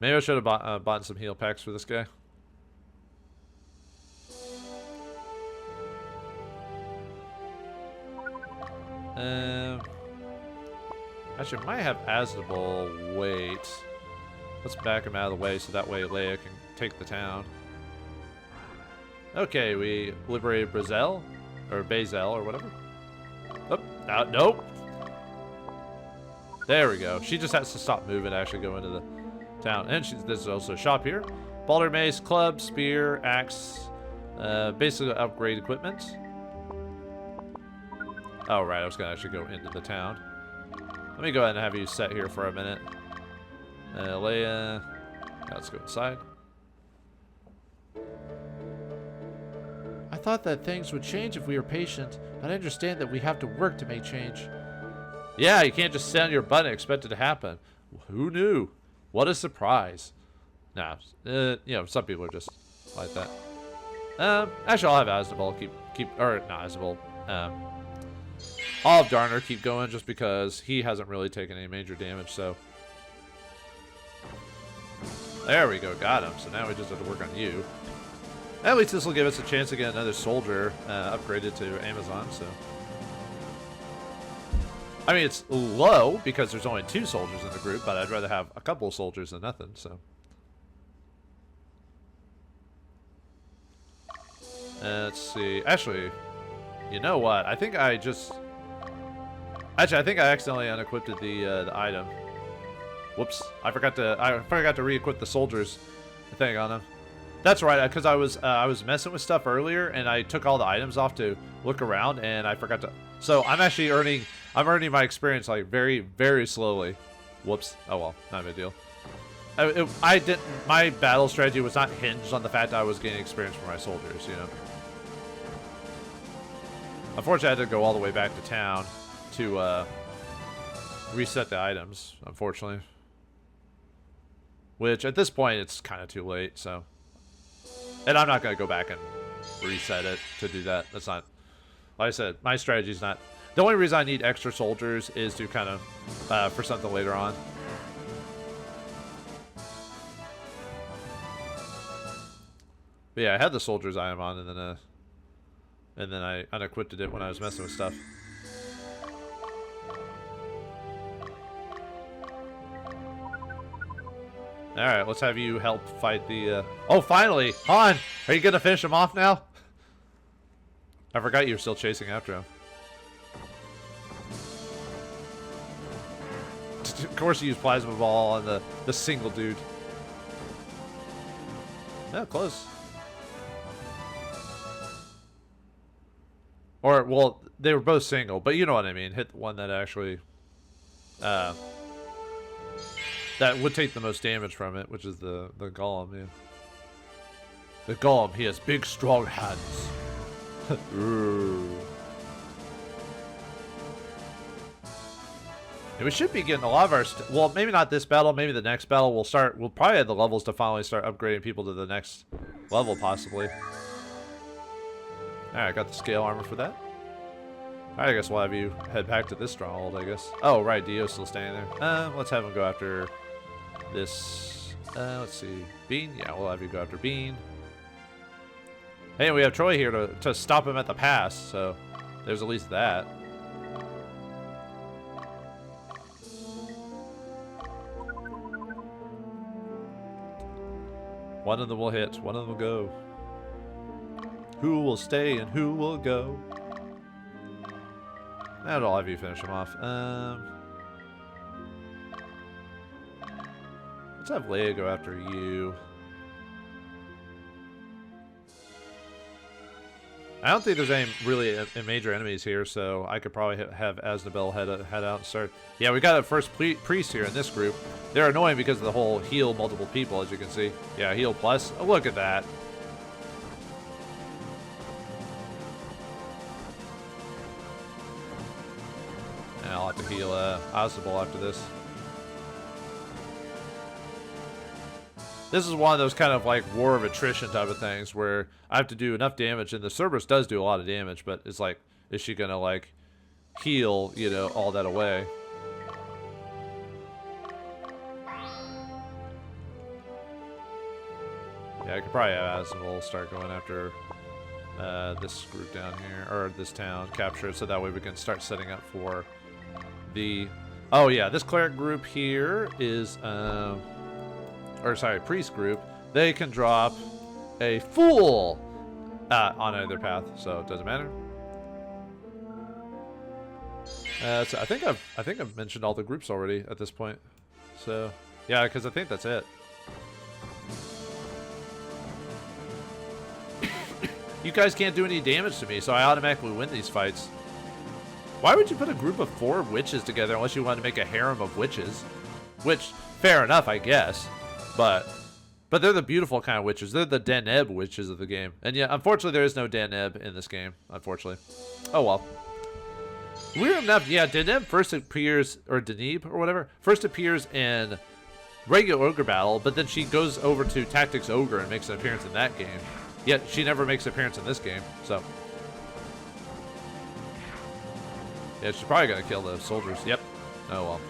maybe I should have bought some heal packs for this guy. Actually, I might have Asnabul wait. Let's back him out of the way so that way Leia can take the town. Okay, we liberated Brazel, or Bazel, or whatever. Oh, nope. There we go. She just has to stop moving to actually go into the town. And there's also a shop here. Boulder mace, club, spear, axe, basically upgrade equipment. Oh, right, I was going to actually go into the town. Let me go ahead and have you set here for a minute. Leia, let's go inside. I thought that things would change if we were patient, but I understand that we have to work to make change. Yeah, you can't just sit on your butt and expect it to happen. Who knew? What a surprise. Nah, you know, some people are just like that. Actually, I'll have Asnabul or not Asnabul. I'll have Darner keep going just because he hasn't really taken any major damage, so. There we go, got him. So now we just have to work on you. At least this will give us a chance to get another soldier upgraded to Amazon, so. I mean, it's low because there's only 2 soldiers in the group, but I'd rather have a couple of soldiers than nothing, so. Let's see. Actually, you know what? I think I just... Actually, I think I accidentally unequipped the item. Whoops. I forgot to re-equip the soldiers thing on him. That's right, because I was messing with stuff earlier, and I took all the items off to look around, and I forgot to... So I'm actually earning my experience like very, very slowly. Whoops. Oh well, not a big deal. My battle strategy was not hinged on the fact that I was gaining experience for my soldiers, you know. Unfortunately, I had to go all the way back to town to reset the items, unfortunately. Which, at this point, it's kind of too late, so... And I'm not going to go back and reset it to do that. That's not... Like I said, my strategy's not... The only reason I need extra soldiers is to kind of... for something later on. But yeah, I had the soldiers item on, and then I unequipped it when I was messing with stuff. Alright, let's have you help fight the, Oh, finally! Han! Are you gonna finish him off now? I forgot you were still chasing after him. Of course you use Plasma Ball on the single dude. Yeah, close. Or, well, they were both single, but you know what I mean. Hit the one that actually... that would take the most damage from it, which is the Golem, yeah. The Golem, he has big, strong hands. And we should be getting a lot of our... well, maybe not this battle, maybe the next battle. We'll probably have the levels to finally start upgrading people to the next level, possibly. Alright, got the scale armor for that. Alright, I guess we'll have you head back to this stronghold, I guess. Oh, right, Dio's still standing there. Let's have him go after this... let's see. Bean? Yeah, we'll have you go after Bean. Hey, we have Troy here to stop him at the pass, so there's at least that. One of them will hit, one of them will go. Who will stay and who will go? That'll have you finish him off. Let's have Leia go after you. I don't think there's any really major enemies here, so I could probably have Aznabel head out and start. Yeah, we got a first priest here in this group. They're annoying because of the whole heal multiple people, as you can see. Yeah, heal plus. Oh, look at that. And I'll have to heal Aznabel after this. This is one of those kind of like war of attrition type of things where I have to do enough damage, and the Cerberus does do a lot of damage, but it's like, is she gonna like heal, you know, all that away? Yeah, I could probably have Aznabel start going after this group down here, or this town, capture it, so that way we can start setting up for the... oh yeah, this cleric group here is... or sorry, priest group, they can drop a fool on either path, so it doesn't matter. So I think I've mentioned all the groups already at this point. So yeah, because I think that's it. You guys can't do any damage to me, so I automatically win these fights. Why would you put a group of 4 witches together unless you want to make a harem of witches? Which, fair enough, I guess. But they're the beautiful kind of witches. They're the Deneb witches of the game. And yeah, unfortunately, there is no Deneb in this game. Unfortunately. Oh well. Weird enough, yeah, Deneb first appears, or Deneb, or whatever, first appears in regular Ogre Battle, but then she goes over to Tactics Ogre and makes an appearance in that game. Yet, she never makes an appearance in this game, so. Yeah, she's probably gonna kill the soldiers. Yep. Oh well.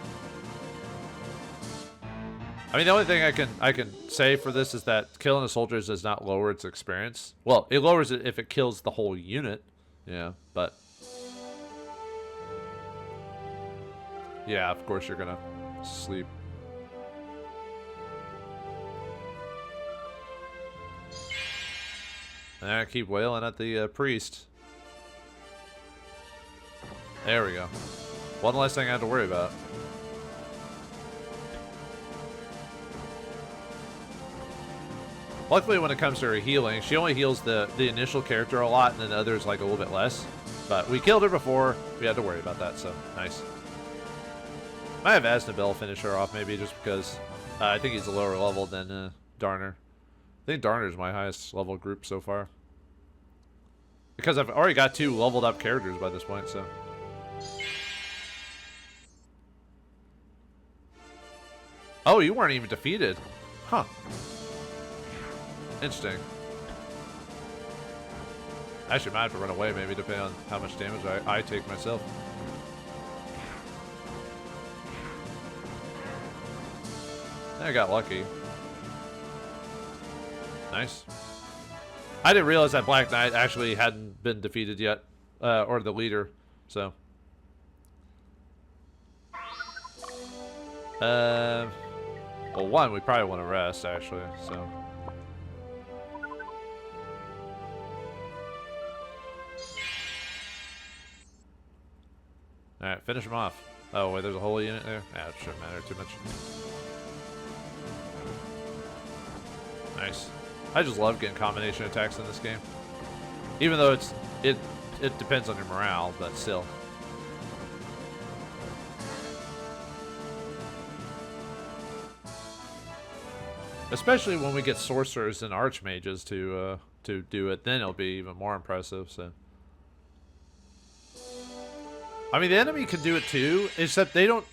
I mean, the only thing I can say for this is that killing the soldiers does not lower its experience. Well, it lowers it if it kills the whole unit. Yeah, but... yeah, of course you're gonna sleep. And I keep wailing at the priest. There we go. One less thing I have to worry about. Luckily, when it comes to her healing, she only heals the initial character a lot, and then others like a little bit less. But we killed her before. We had to worry about that, so nice. Might have Aznabel finish her off, maybe, just because I think he's a lower level than Darner. I think Darner's my highest level group so far. Because I've already got 2 leveled up characters by this point, so. Oh, you weren't even defeated. Huh. Interesting. I actually might have to run away, maybe, depending on how much damage I take myself. I got lucky. Nice. I didn't realize that Black Knight actually hadn't been defeated yet, or the leader, so. Well, one, we probably want to rest, actually, so. Alright, finish him off. Oh, wait, there's a whole unit there? Ah, it shouldn't matter too much. Nice. I just love getting combination attacks in this game. Even though it depends on your morale, but still. Especially when we get sorcerers and archmages to do it, then it'll be even more impressive. So, I mean, the enemy can do it too, except they don't.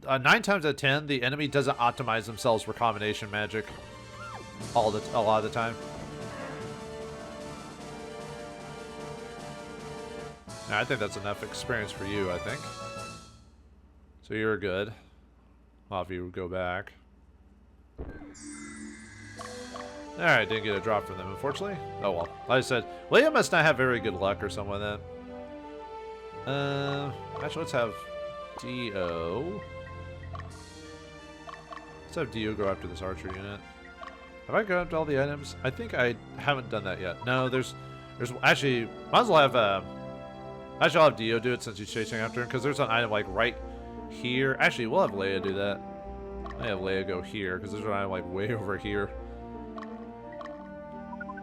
9 times out of 10, the enemy doesn't optimize themselves for combination magic a lot of the time. Now, I think that's enough experience for you. I think. So you're good. I'll have you go back. Alright, didn't get a drop from them, unfortunately. Oh well. Like I said, Leia must not have very good luck or something like that. Actually, let's have Dio. Let's have Dio go after this archer unit. Have I grabbed all the items? I think I haven't done that yet. No, there's actually, might as well have, actually I'll have Dio do it since he's chasing after him, because there's an item like right here. Actually, we'll have Leia do that. I have Leia go here, because there's an item like way over here.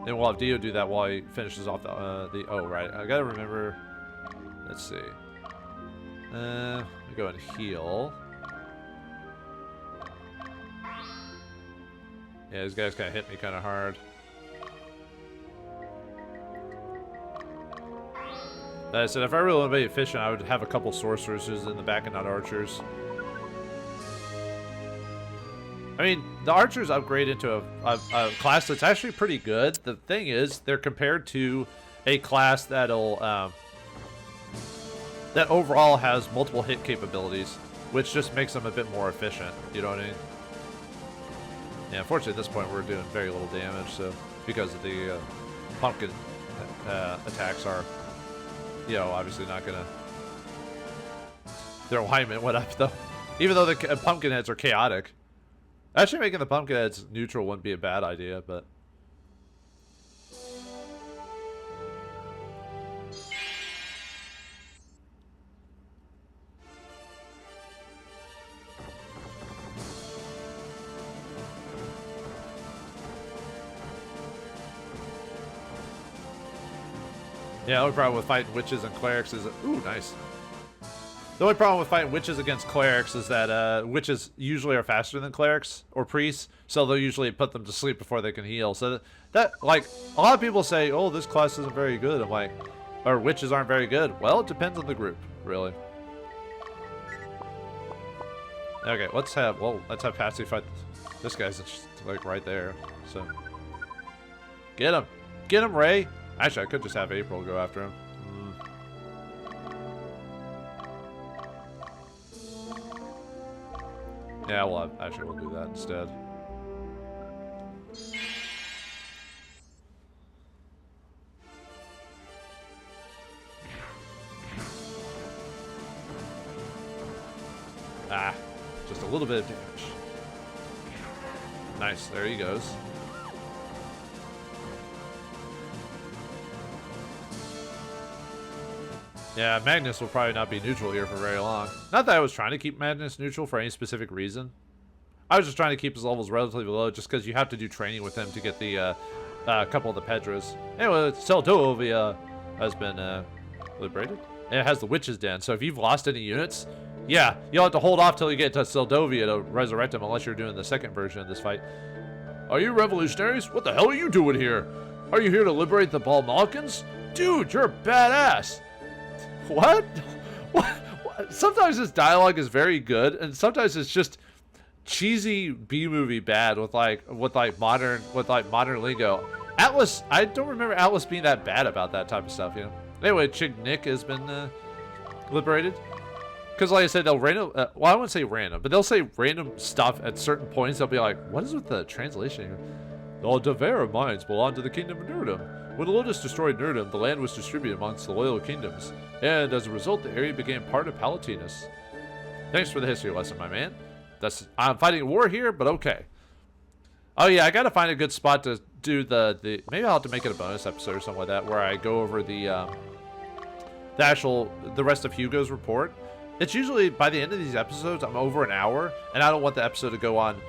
Then we'll have Dio do that while he finishes off the oh, right. I gotta remember. Let's see. Let me go and heal. Yeah, these guys kind of hit me kind of hard. Like I said, if I really want to be efficient, I would have a couple sorcerers in the back and not archers. I mean, the archers upgrade into a class that's actually pretty good. The thing is, they're compared to a class that'll that overall has multiple hit capabilities, which just makes them a bit more efficient. You know what I mean? Yeah, unfortunately, at this point, we're doing very little damage, so because of the pumpkin attacks are, you know, obviously not gonna. Their alignment went up though, even though the pumpkin heads are chaotic. Actually, making the pumpkin heads neutral wouldn't be a bad idea, but. Yeah, the only problem with fighting witches and clerics is... Ooh, nice. The only problem with fighting witches against clerics is that witches usually are faster than clerics or priests, so they'll usually put them to sleep before they can heal. So that like, a lot of people say, oh, this class isn't very good. I'm like, or witches aren't very good. Well, it depends on the group, really. Okay, let's have Patsy fight this guy's just, like, right there, so. Get him! Get him, Ray! Actually, I could just have April go after him. Yeah, we'll do that instead. Ah, just a little bit of damage. Nice, there he goes. Yeah, Magnus will probably not be neutral here for very long. Not that I was trying to keep Magnus neutral for any specific reason. I was just trying to keep his levels relatively low just because you have to do training with him to get the couple of the Pedras. Anyway, Seldovia has been liberated. And it has the Witch's Den, so if you've lost any units, yeah, you'll have to hold off till you get to Seldovia to resurrect him unless you're doing the second version of this fight. Are you revolutionaries? What the hell are you doing here? Are you here to liberate the Bolmaukens? Dude, you're badass! What? What? Sometimes this dialogue is very good, and sometimes it's just cheesy B-movie bad with modern lingo. Atlus, I don't remember Atlus being that bad about that type of stuff, you know. Anyway, Chig Nick has been liberated. Because, like I said, they'll random. Well, I wouldn't say random, but they'll say random stuff at certain points. They'll be like, "What is with the translation here?" The Devera mines belong to the Kingdom of Nurdum. When the Lotus destroyed Nurdum, the land was distributed amongst the loyal kingdoms, and as a result, the area became part of Palatinus. Thanks for the history lesson, my man. I'm fighting a war here, but okay. Oh yeah, I gotta find a good spot to do the maybe I'll have to make it a bonus episode or something like that, where I go over the rest of Hugo's report. It's usually by the end of these episodes, I'm over an hour, and I don't want the episode to go on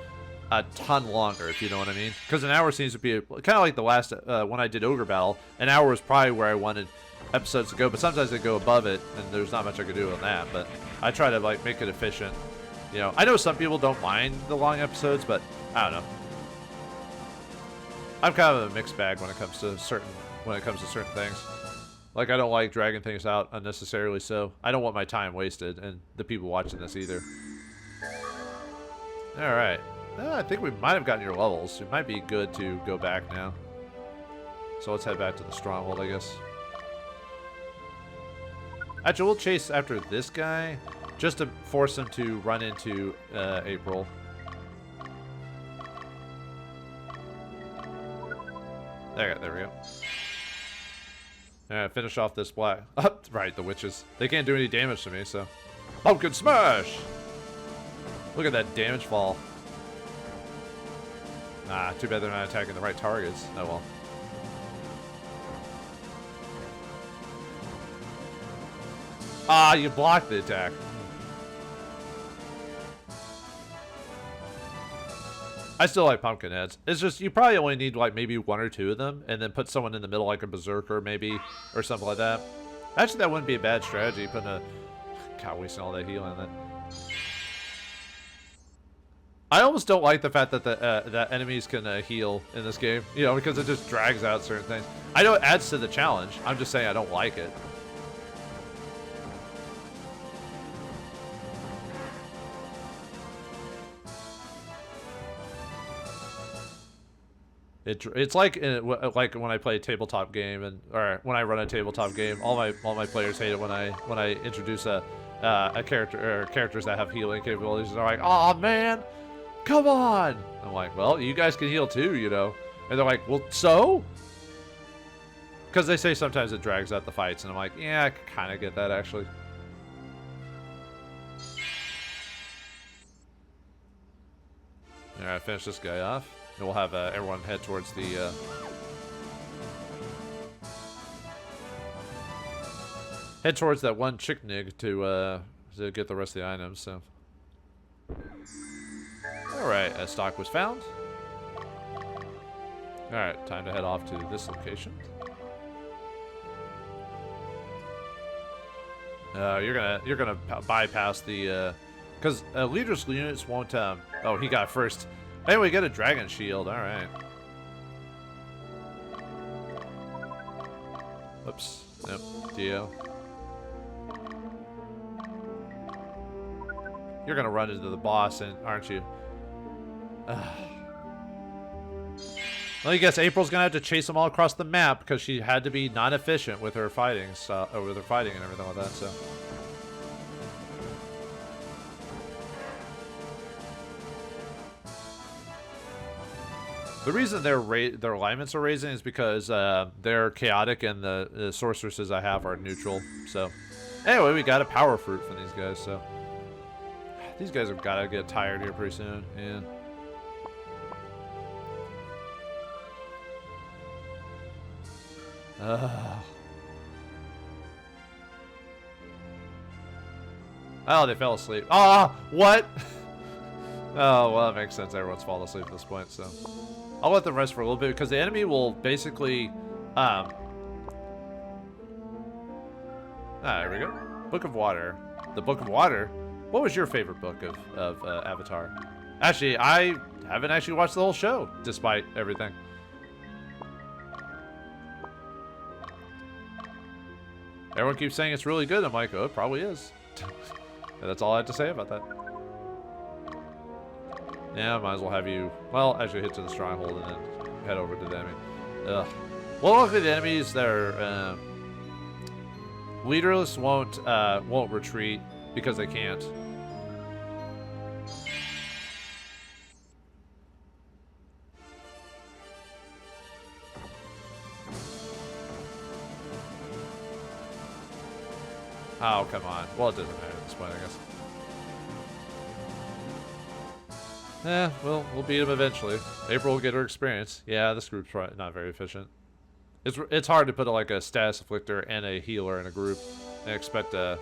a ton longer, if you know what I mean. Because an hour seems to be kind of like the last when I did Ogre Battle. An hour was probably where I wanted episodes to go, but sometimes they go above it, and there's not much I can do on that. But I try to like make it efficient. You know, I know some people don't mind the long episodes, but I don't know. I'm kind of a mixed bag when it comes to certain things. Like, I don't like dragging things out unnecessarily, so I don't want my time wasted, and the people watching this either. Alright. I think we might have gotten your levels. It might be good to go back now. So let's head back to the stronghold, I guess. Actually, we'll chase after this guy, just to force him to run into April. There we go. Alright, finish off this black. Right, the witches. They can't do any damage to me, so. Pumpkin smash! Look at that damage fall. Nah, too bad they're not attacking the right targets. Oh well. Ah, you blocked the attack. I still like pumpkin heads. It's just, you probably only need like maybe 1 or 2 of them, and then put someone in the middle like a berserker maybe, or something like that. Actually, that wouldn't be a bad strategy, putting a... God, wasting all that healing then. I almost don't like the fact that that enemies can heal in this game, you know, because it just drags out certain things. I know it adds to the challenge. I'm just saying I don't like it. It's like when I play a tabletop game, or when I run a tabletop game, all my players hate it when I introduce a character or characters that have healing capabilities. They're like, "Oh man, come on!" I'm like, "Well, you guys can heal too, you know." And they're like, "Well, so?" Because they say sometimes it drags out the fights, and I'm like, "Yeah, I kind of get that actually." All right, finish this guy off. And we'll have everyone head towards the... head towards that one chick nig to get the rest of the items, so... Alright, a stock was found. Alright, time to head off to this location. You're gonna bypass the... because leaderless units won't... oh, he got first... Anyway, we got a dragon shield. All right. Whoops. Nope. Dio. You're gonna run into the boss, aren't you? Well, I guess April's gonna have to chase them all across the map because she had to be non-efficient with her fighting, with her fighting and everything like that. So. The reason their alignments are raising is because they're chaotic and the sorceresses I have are neutral. So, anyway, we got a power fruit from these guys. So, these guys have got to get tired here pretty soon. Yeah. Oh, they fell asleep. Ah, what? Oh, well, that makes sense. Everyone's fallen asleep at this point, so. I'll let them rest for a little bit because the enemy will basically, there we go. Book of Water. The Book of Water? What was your favorite book of Avatar? Actually, I haven't actually watched the whole show, despite everything. Everyone keeps saying it's really good. I'm like, oh, it probably is. And that's all I have to say about that. Yeah, might as well have you, well, actually hit to the stronghold and then head over to the enemy. Ugh. Well, luckily the enemies that are leaderless won't retreat because they can't. Oh, come on. Well, it doesn't matter at this point, I guess. We'll beat him eventually. April will get her experience. Yeah, this group's probably not very efficient. It's hard to put like a status afflictor and a healer in a group and expect a.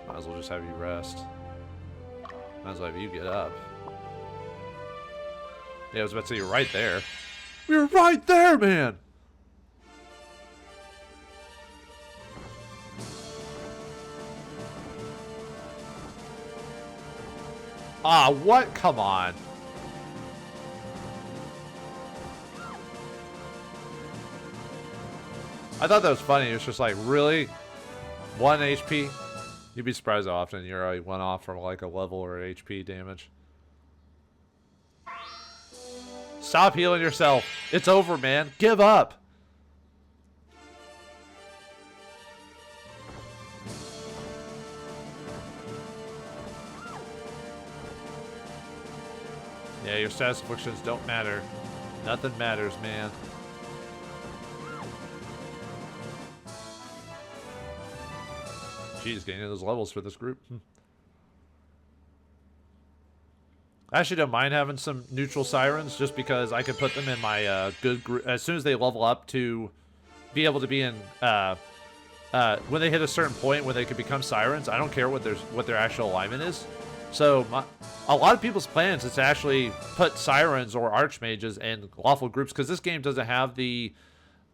Might as well just have you rest. Might as well have you get up. Yeah, I was about to say you're right there. You're right there, man. Ah, what? Come on. I thought that was funny. It was just like, really? 1 HP? You'd be surprised how often you're already one off from like a level or HP damage. Stop healing yourself. It's over, man. Give up. Yeah, your status afflictions don't matter. Nothing matters, man. Jeez, getting those levels for this group. I actually don't mind having some neutral sirens just because I can put them in my good group as soon as they level up to be able to be in when they hit a certain point where they could become sirens. I don't care what their actual alignment is. So a lot of people's plans is to actually put sirens or archmages in lawful groups because this game doesn't have the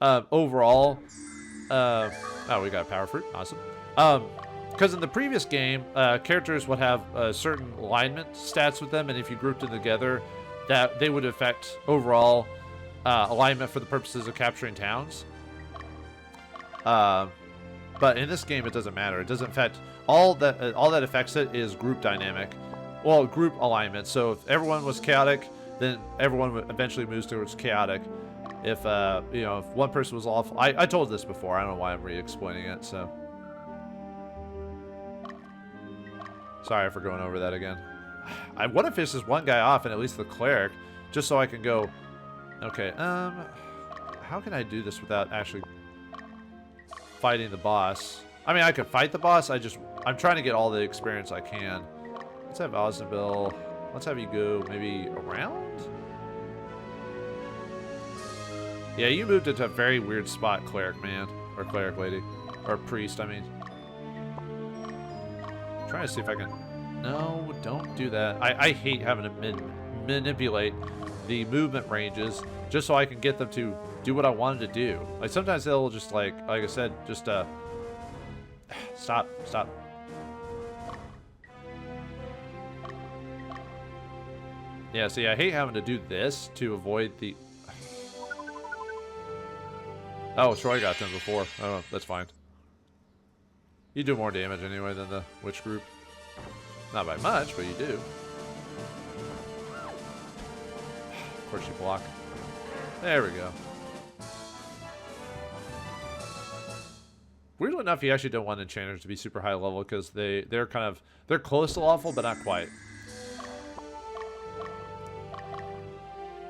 overall. Oh, we got a power fruit. Awesome. Because in the previous game, characters would have certain alignment stats with them, and if you grouped them together, that they would affect overall alignment for the purposes of capturing towns. But in this game, it doesn't matter. It doesn't affect all that affects it is group dynamic, well, group alignment. So if everyone was chaotic, then everyone eventually moves towards chaotic. If if one person was off, I told this before. I don't know why I'm re-explaining it. So. Sorry for going over that again. I want to finish this one guy off and at least the cleric, just so I can go. Okay, how can I do this without actually fighting the boss? I mean, I could fight the boss. I'm trying to get all the experience I can. Let's have Osnabil. Let's have you go maybe around. Yeah, you moved into a very weird spot, cleric man, or cleric lady, or priest. I mean. Trying to see if I can. No, don't do that. I hate having to manipulate the movement ranges just so I can get them to do what I wanted to do. Like sometimes they'll just like I said, just stop. Yeah, see, I hate having to do this to avoid the. Oh, Troy got them before. Oh, that's fine. You do more damage anyway than the witch group. Not by much, but you do. Of course you block. There we go. Weirdly enough, you actually don't want enchanters to be super high level because they're close to lawful, but not quite.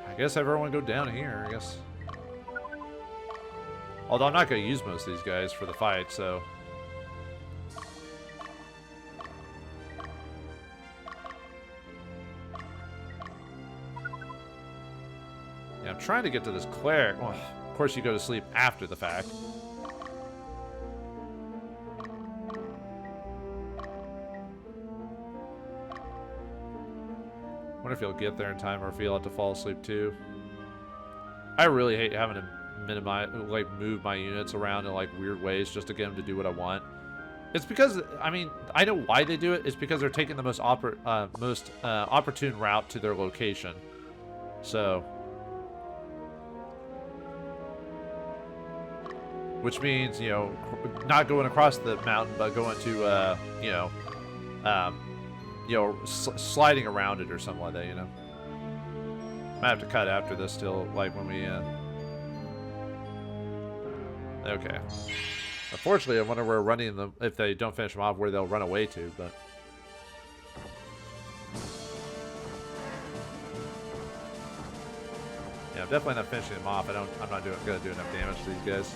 I guess everyone go down here, I guess. Although I'm not going to use most of these guys for the fight, so... Yeah, I'm trying to get to this cleric. Well, of course you go to sleep after the fact. Wonder if you'll get there in time or if you'll have to fall asleep too. I really hate having to move my units around in like weird ways just to get them to do what I want. It's because, I mean, I know why they do it. It's because they're taking the most opportune route to their location. So, which means, you know, not going across the mountain, but going to, sliding around it or something like that, you know. Might have to cut after this till, like, when we, Okay. Unfortunately, I wonder where running them, if they don't finish them off, where they'll run away to, but... Yeah, I'm definitely not finishing them off. I'm not gonna do enough damage to these guys.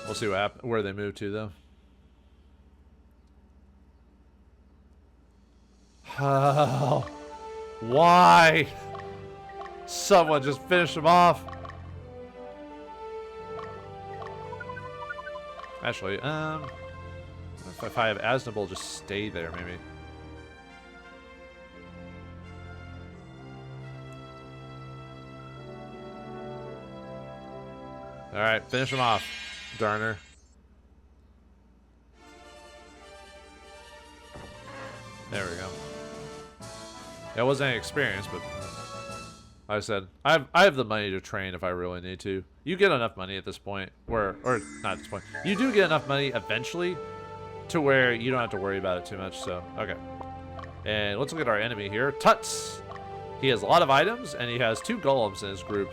We'll see where they move to, though. Oh, why? Someone just finish him off. Actually, if I have Asnable, just stay there, maybe. All right, finish him off, Darner. There we go. That wasn't any experience, but like I said, I have the money to train if I really need to. You get enough money at this point, or not at this point. You do get enough money eventually to where you don't have to worry about it too much. So okay, and let's look at our enemy here, Tuts. He has a lot of items, and he has 2 golems in his group.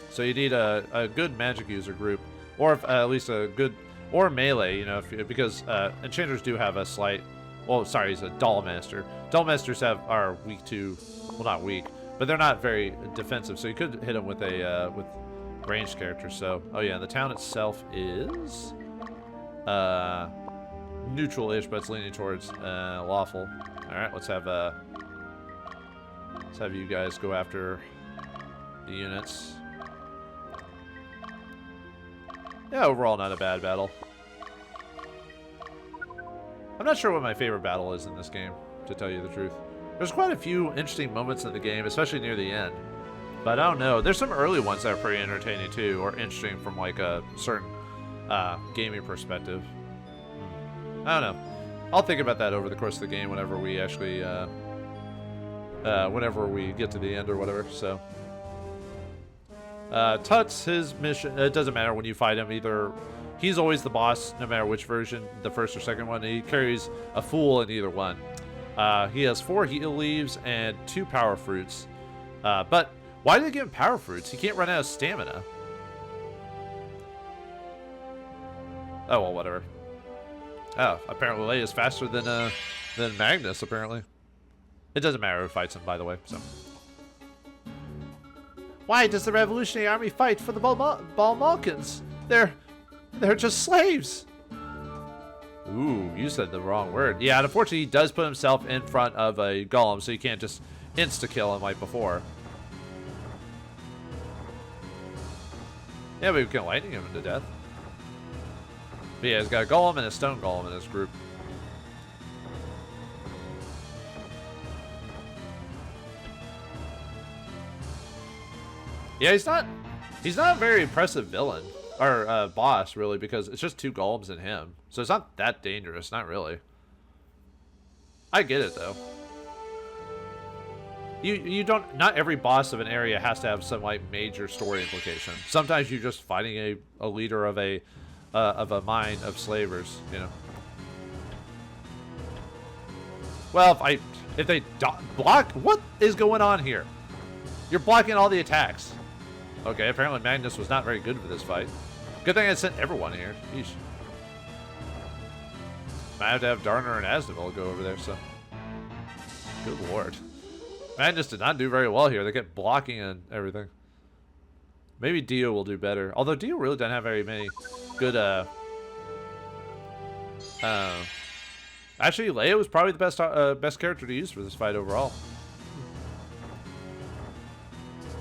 So you need a good magic user group, or if, at least a good or melee. You know, because enchanters do have a slight. Well, sorry, he's a doll master. Doll masters are weak to, well, not weak, but they're not very defensive. So you could hit them with a with ranged characters. So, oh yeah, the town itself is neutral-ish, but it's leaning towards lawful. All right, let's have you guys go after the units. Yeah, overall not a bad battle. I'm not sure what my favorite battle is in this game, to tell you the truth. There's quite a few interesting moments in the game, especially near the end. But I don't know. There's some early ones that are pretty entertaining too, or interesting from like a certain gaming perspective. I don't know. I'll think about that over the course of the game whenever we actually, whenever we get to the end or whatever. So, Tuts, his mission, it doesn't matter when you fight him either. He's always the boss, no matter which version, the first or second one. He carries a fool in either one. He has 4 heal leaves and 2 power fruits. But why did they give him power fruits? He can't run out of stamina. Oh, well, whatever. Oh, apparently Leia is faster than Magnus, apparently. It doesn't matter who fights him, by the way, so. Why does the Revolutionary Army fight for the Bolmaukens? They're just slaves. Ooh, you said the wrong word. Yeah, and unfortunately, he does put himself in front of a golem, so you can't just insta-kill him like before. Yeah, but we can lightning him to death. But yeah, he's got a golem and a stone golem in his group. Yeah, he's not a very impressive villain. Or boss, really, because it's just 2 golems in him. So it's not that dangerous, not really. I get it, though. You don't, not every boss of an area has to have some, like, major story implication. Sometimes you're just fighting a leader of a mine of slavers, you know. Well, if they block, what is going on here? You're blocking all the attacks. Okay, apparently Magnus was not very good for this fight. Good thing I sent everyone here. Yeesh. Might have to have Darner and Asnable go over there, so. Good lord. Magnus did not do very well here. They kept blocking and everything. Maybe Dio will do better. Although Dio really doesn't have very many good, actually, Leia was probably the best character to use for this fight overall.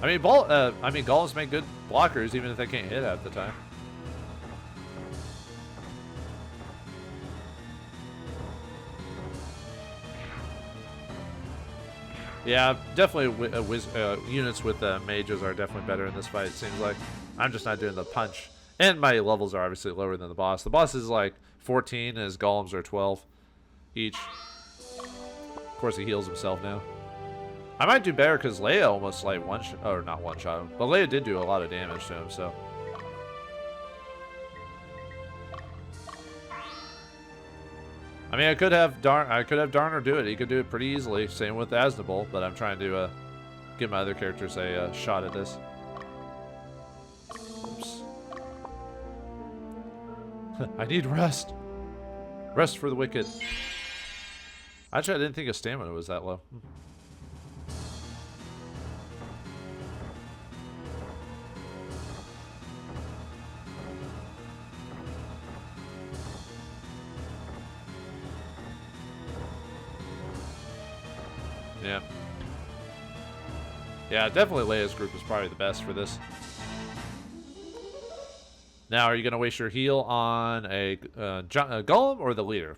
I mean, golems make good blockers even if they can't hit half the time. Yeah, definitely units with mages are definitely better in this fight, it seems like. I'm just not doing the punch. And my levels are obviously lower than the boss. The boss is like 14 and his golems are 12 each. Of course, he heals himself now. I might do better because Leia almost like not one shot him, but Leia did do a lot of damage to him, so. I mean, I could have Darner do it. He could do it pretty easily. Same with Asnable, but I'm trying to give my other characters a shot at this. Oops. I need rest. Rest for the wicked. Actually, I didn't think his stamina was that low. Yeah. Yeah, definitely Leia's group is probably the best for this. Now, are you going to waste your heal on a golem or the leader?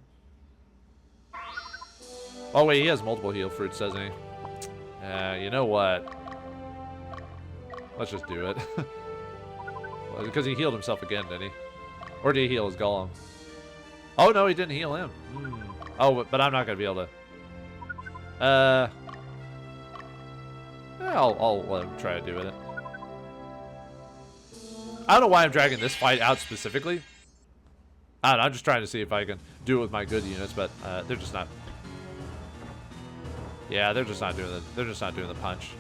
Oh, wait, he has multiple heal fruits, doesn't he? You know what? Let's just do it. Because he healed himself again, didn't he? Or did he heal his golem? Oh, no, he didn't heal him. Oh, but I'm not going to be able to... yeah, I'll let him try to do it. I don't know why I'm dragging this fight out specifically. I don't know, I'm just trying to see if I can do it with my good units, but they're just not. Yeah, they're just not doing the. They're just not doing the punch.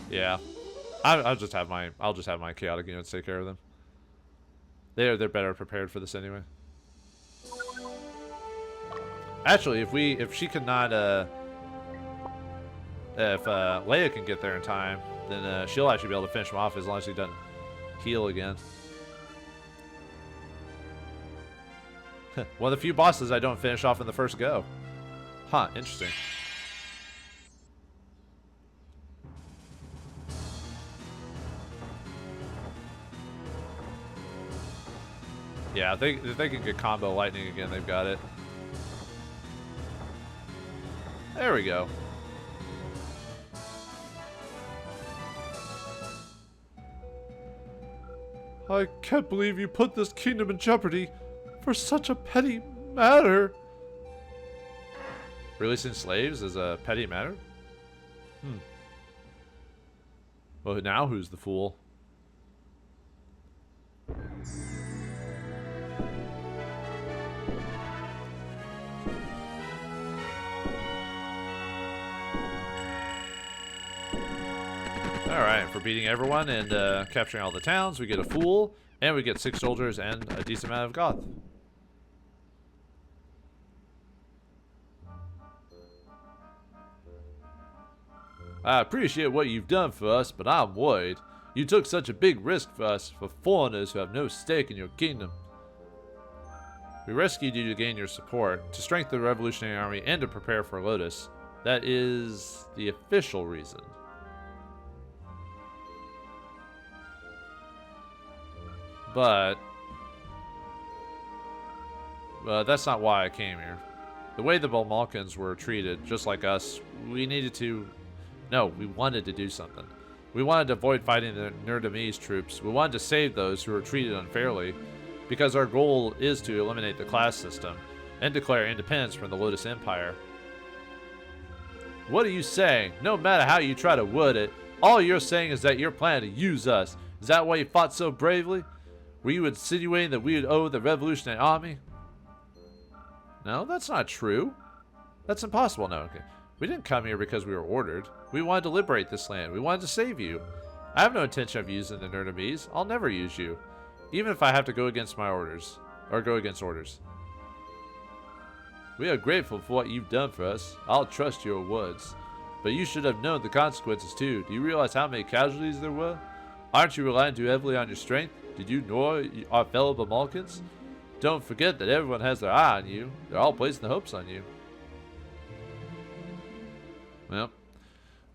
Yeah, I'll just have my chaotic units take care of them. They're better prepared for this anyway. Actually, if she could not if Leia can get there in time, then she'll actually be able to finish him off as long as he doesn't heal again. One of the few bosses I don't finish off in the first go. Huh, interesting. Yeah, if they can get combo lightning again, they've got it. There we go. I can't believe you put this kingdom in jeopardy for such a petty matter. Releasing slaves is a petty matter? Well, now who's the fool? Alright, for beating everyone and capturing all the towns, we get a fool, and we get 6 soldiers and a decent amount of goth. I appreciate what you've done for us, but I'm worried. You took such a big risk for us, for foreigners who have no stake in your kingdom. We rescued you to gain your support, to strengthen the Revolutionary Army, and to prepare for Lotus. That is the official reason. But that's not why I came here. The way the Bolmaukens were treated, just like us, we wanted to do something. We wanted to avoid fighting the Nerdamese troops. We wanted to save those who were treated unfairly, because our goal is to eliminate the class system and declare independence from the Lotus Empire. What are you saying? No matter how you try to word it, all you're saying is that you're planning to use us. Is that why you fought so bravely? Were you insinuating that we would owe the Revolutionary Army? No, that's not true. That's impossible. No, okay. We didn't come here because we were ordered. We wanted to liberate this land. We wanted to save you. I have no intention of using the Nerdamese. I'll never use you. Even if I have to go against my orders. Or go against orders. We are grateful for what you've done for us. I'll trust your words. But you should have known the consequences too. Do you realize how many casualties there were? Aren't you relying too heavily on your strength? Did you know our fellow Bolmaukens? Don't forget that everyone has their eye on you. They're all placing their hopes on you. Well,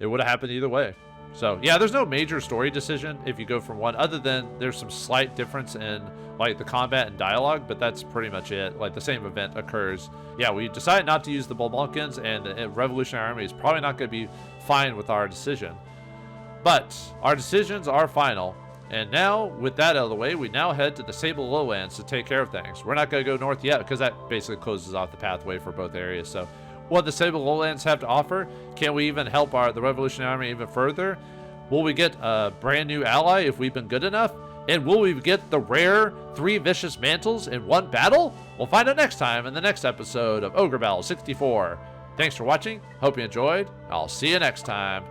it would have happened either way. So, yeah, there's no major story decision if you go from one, other than there's some slight difference in, like, the combat and dialogue, but that's pretty much it. Like, the same event occurs. Yeah, we decided not to use the Bolmaukens, and the Revolutionary Army is probably not going to be fine with our decision. But our decisions are final. And now, with that out of the way, we now head to the Sable Lowlands to take care of things. We're not going to go north yet, because that basically closes off the pathway for both areas. So, what the Sable Lowlands have to offer? Can we even help the Revolutionary Army even further? Will we get a brand new ally if we've been good enough? And will we get the rare 3 vicious mantles in one battle? We'll find out next time in the next episode of Ogre Battle 64. Thanks for watching. Hope you enjoyed. I'll see you next time.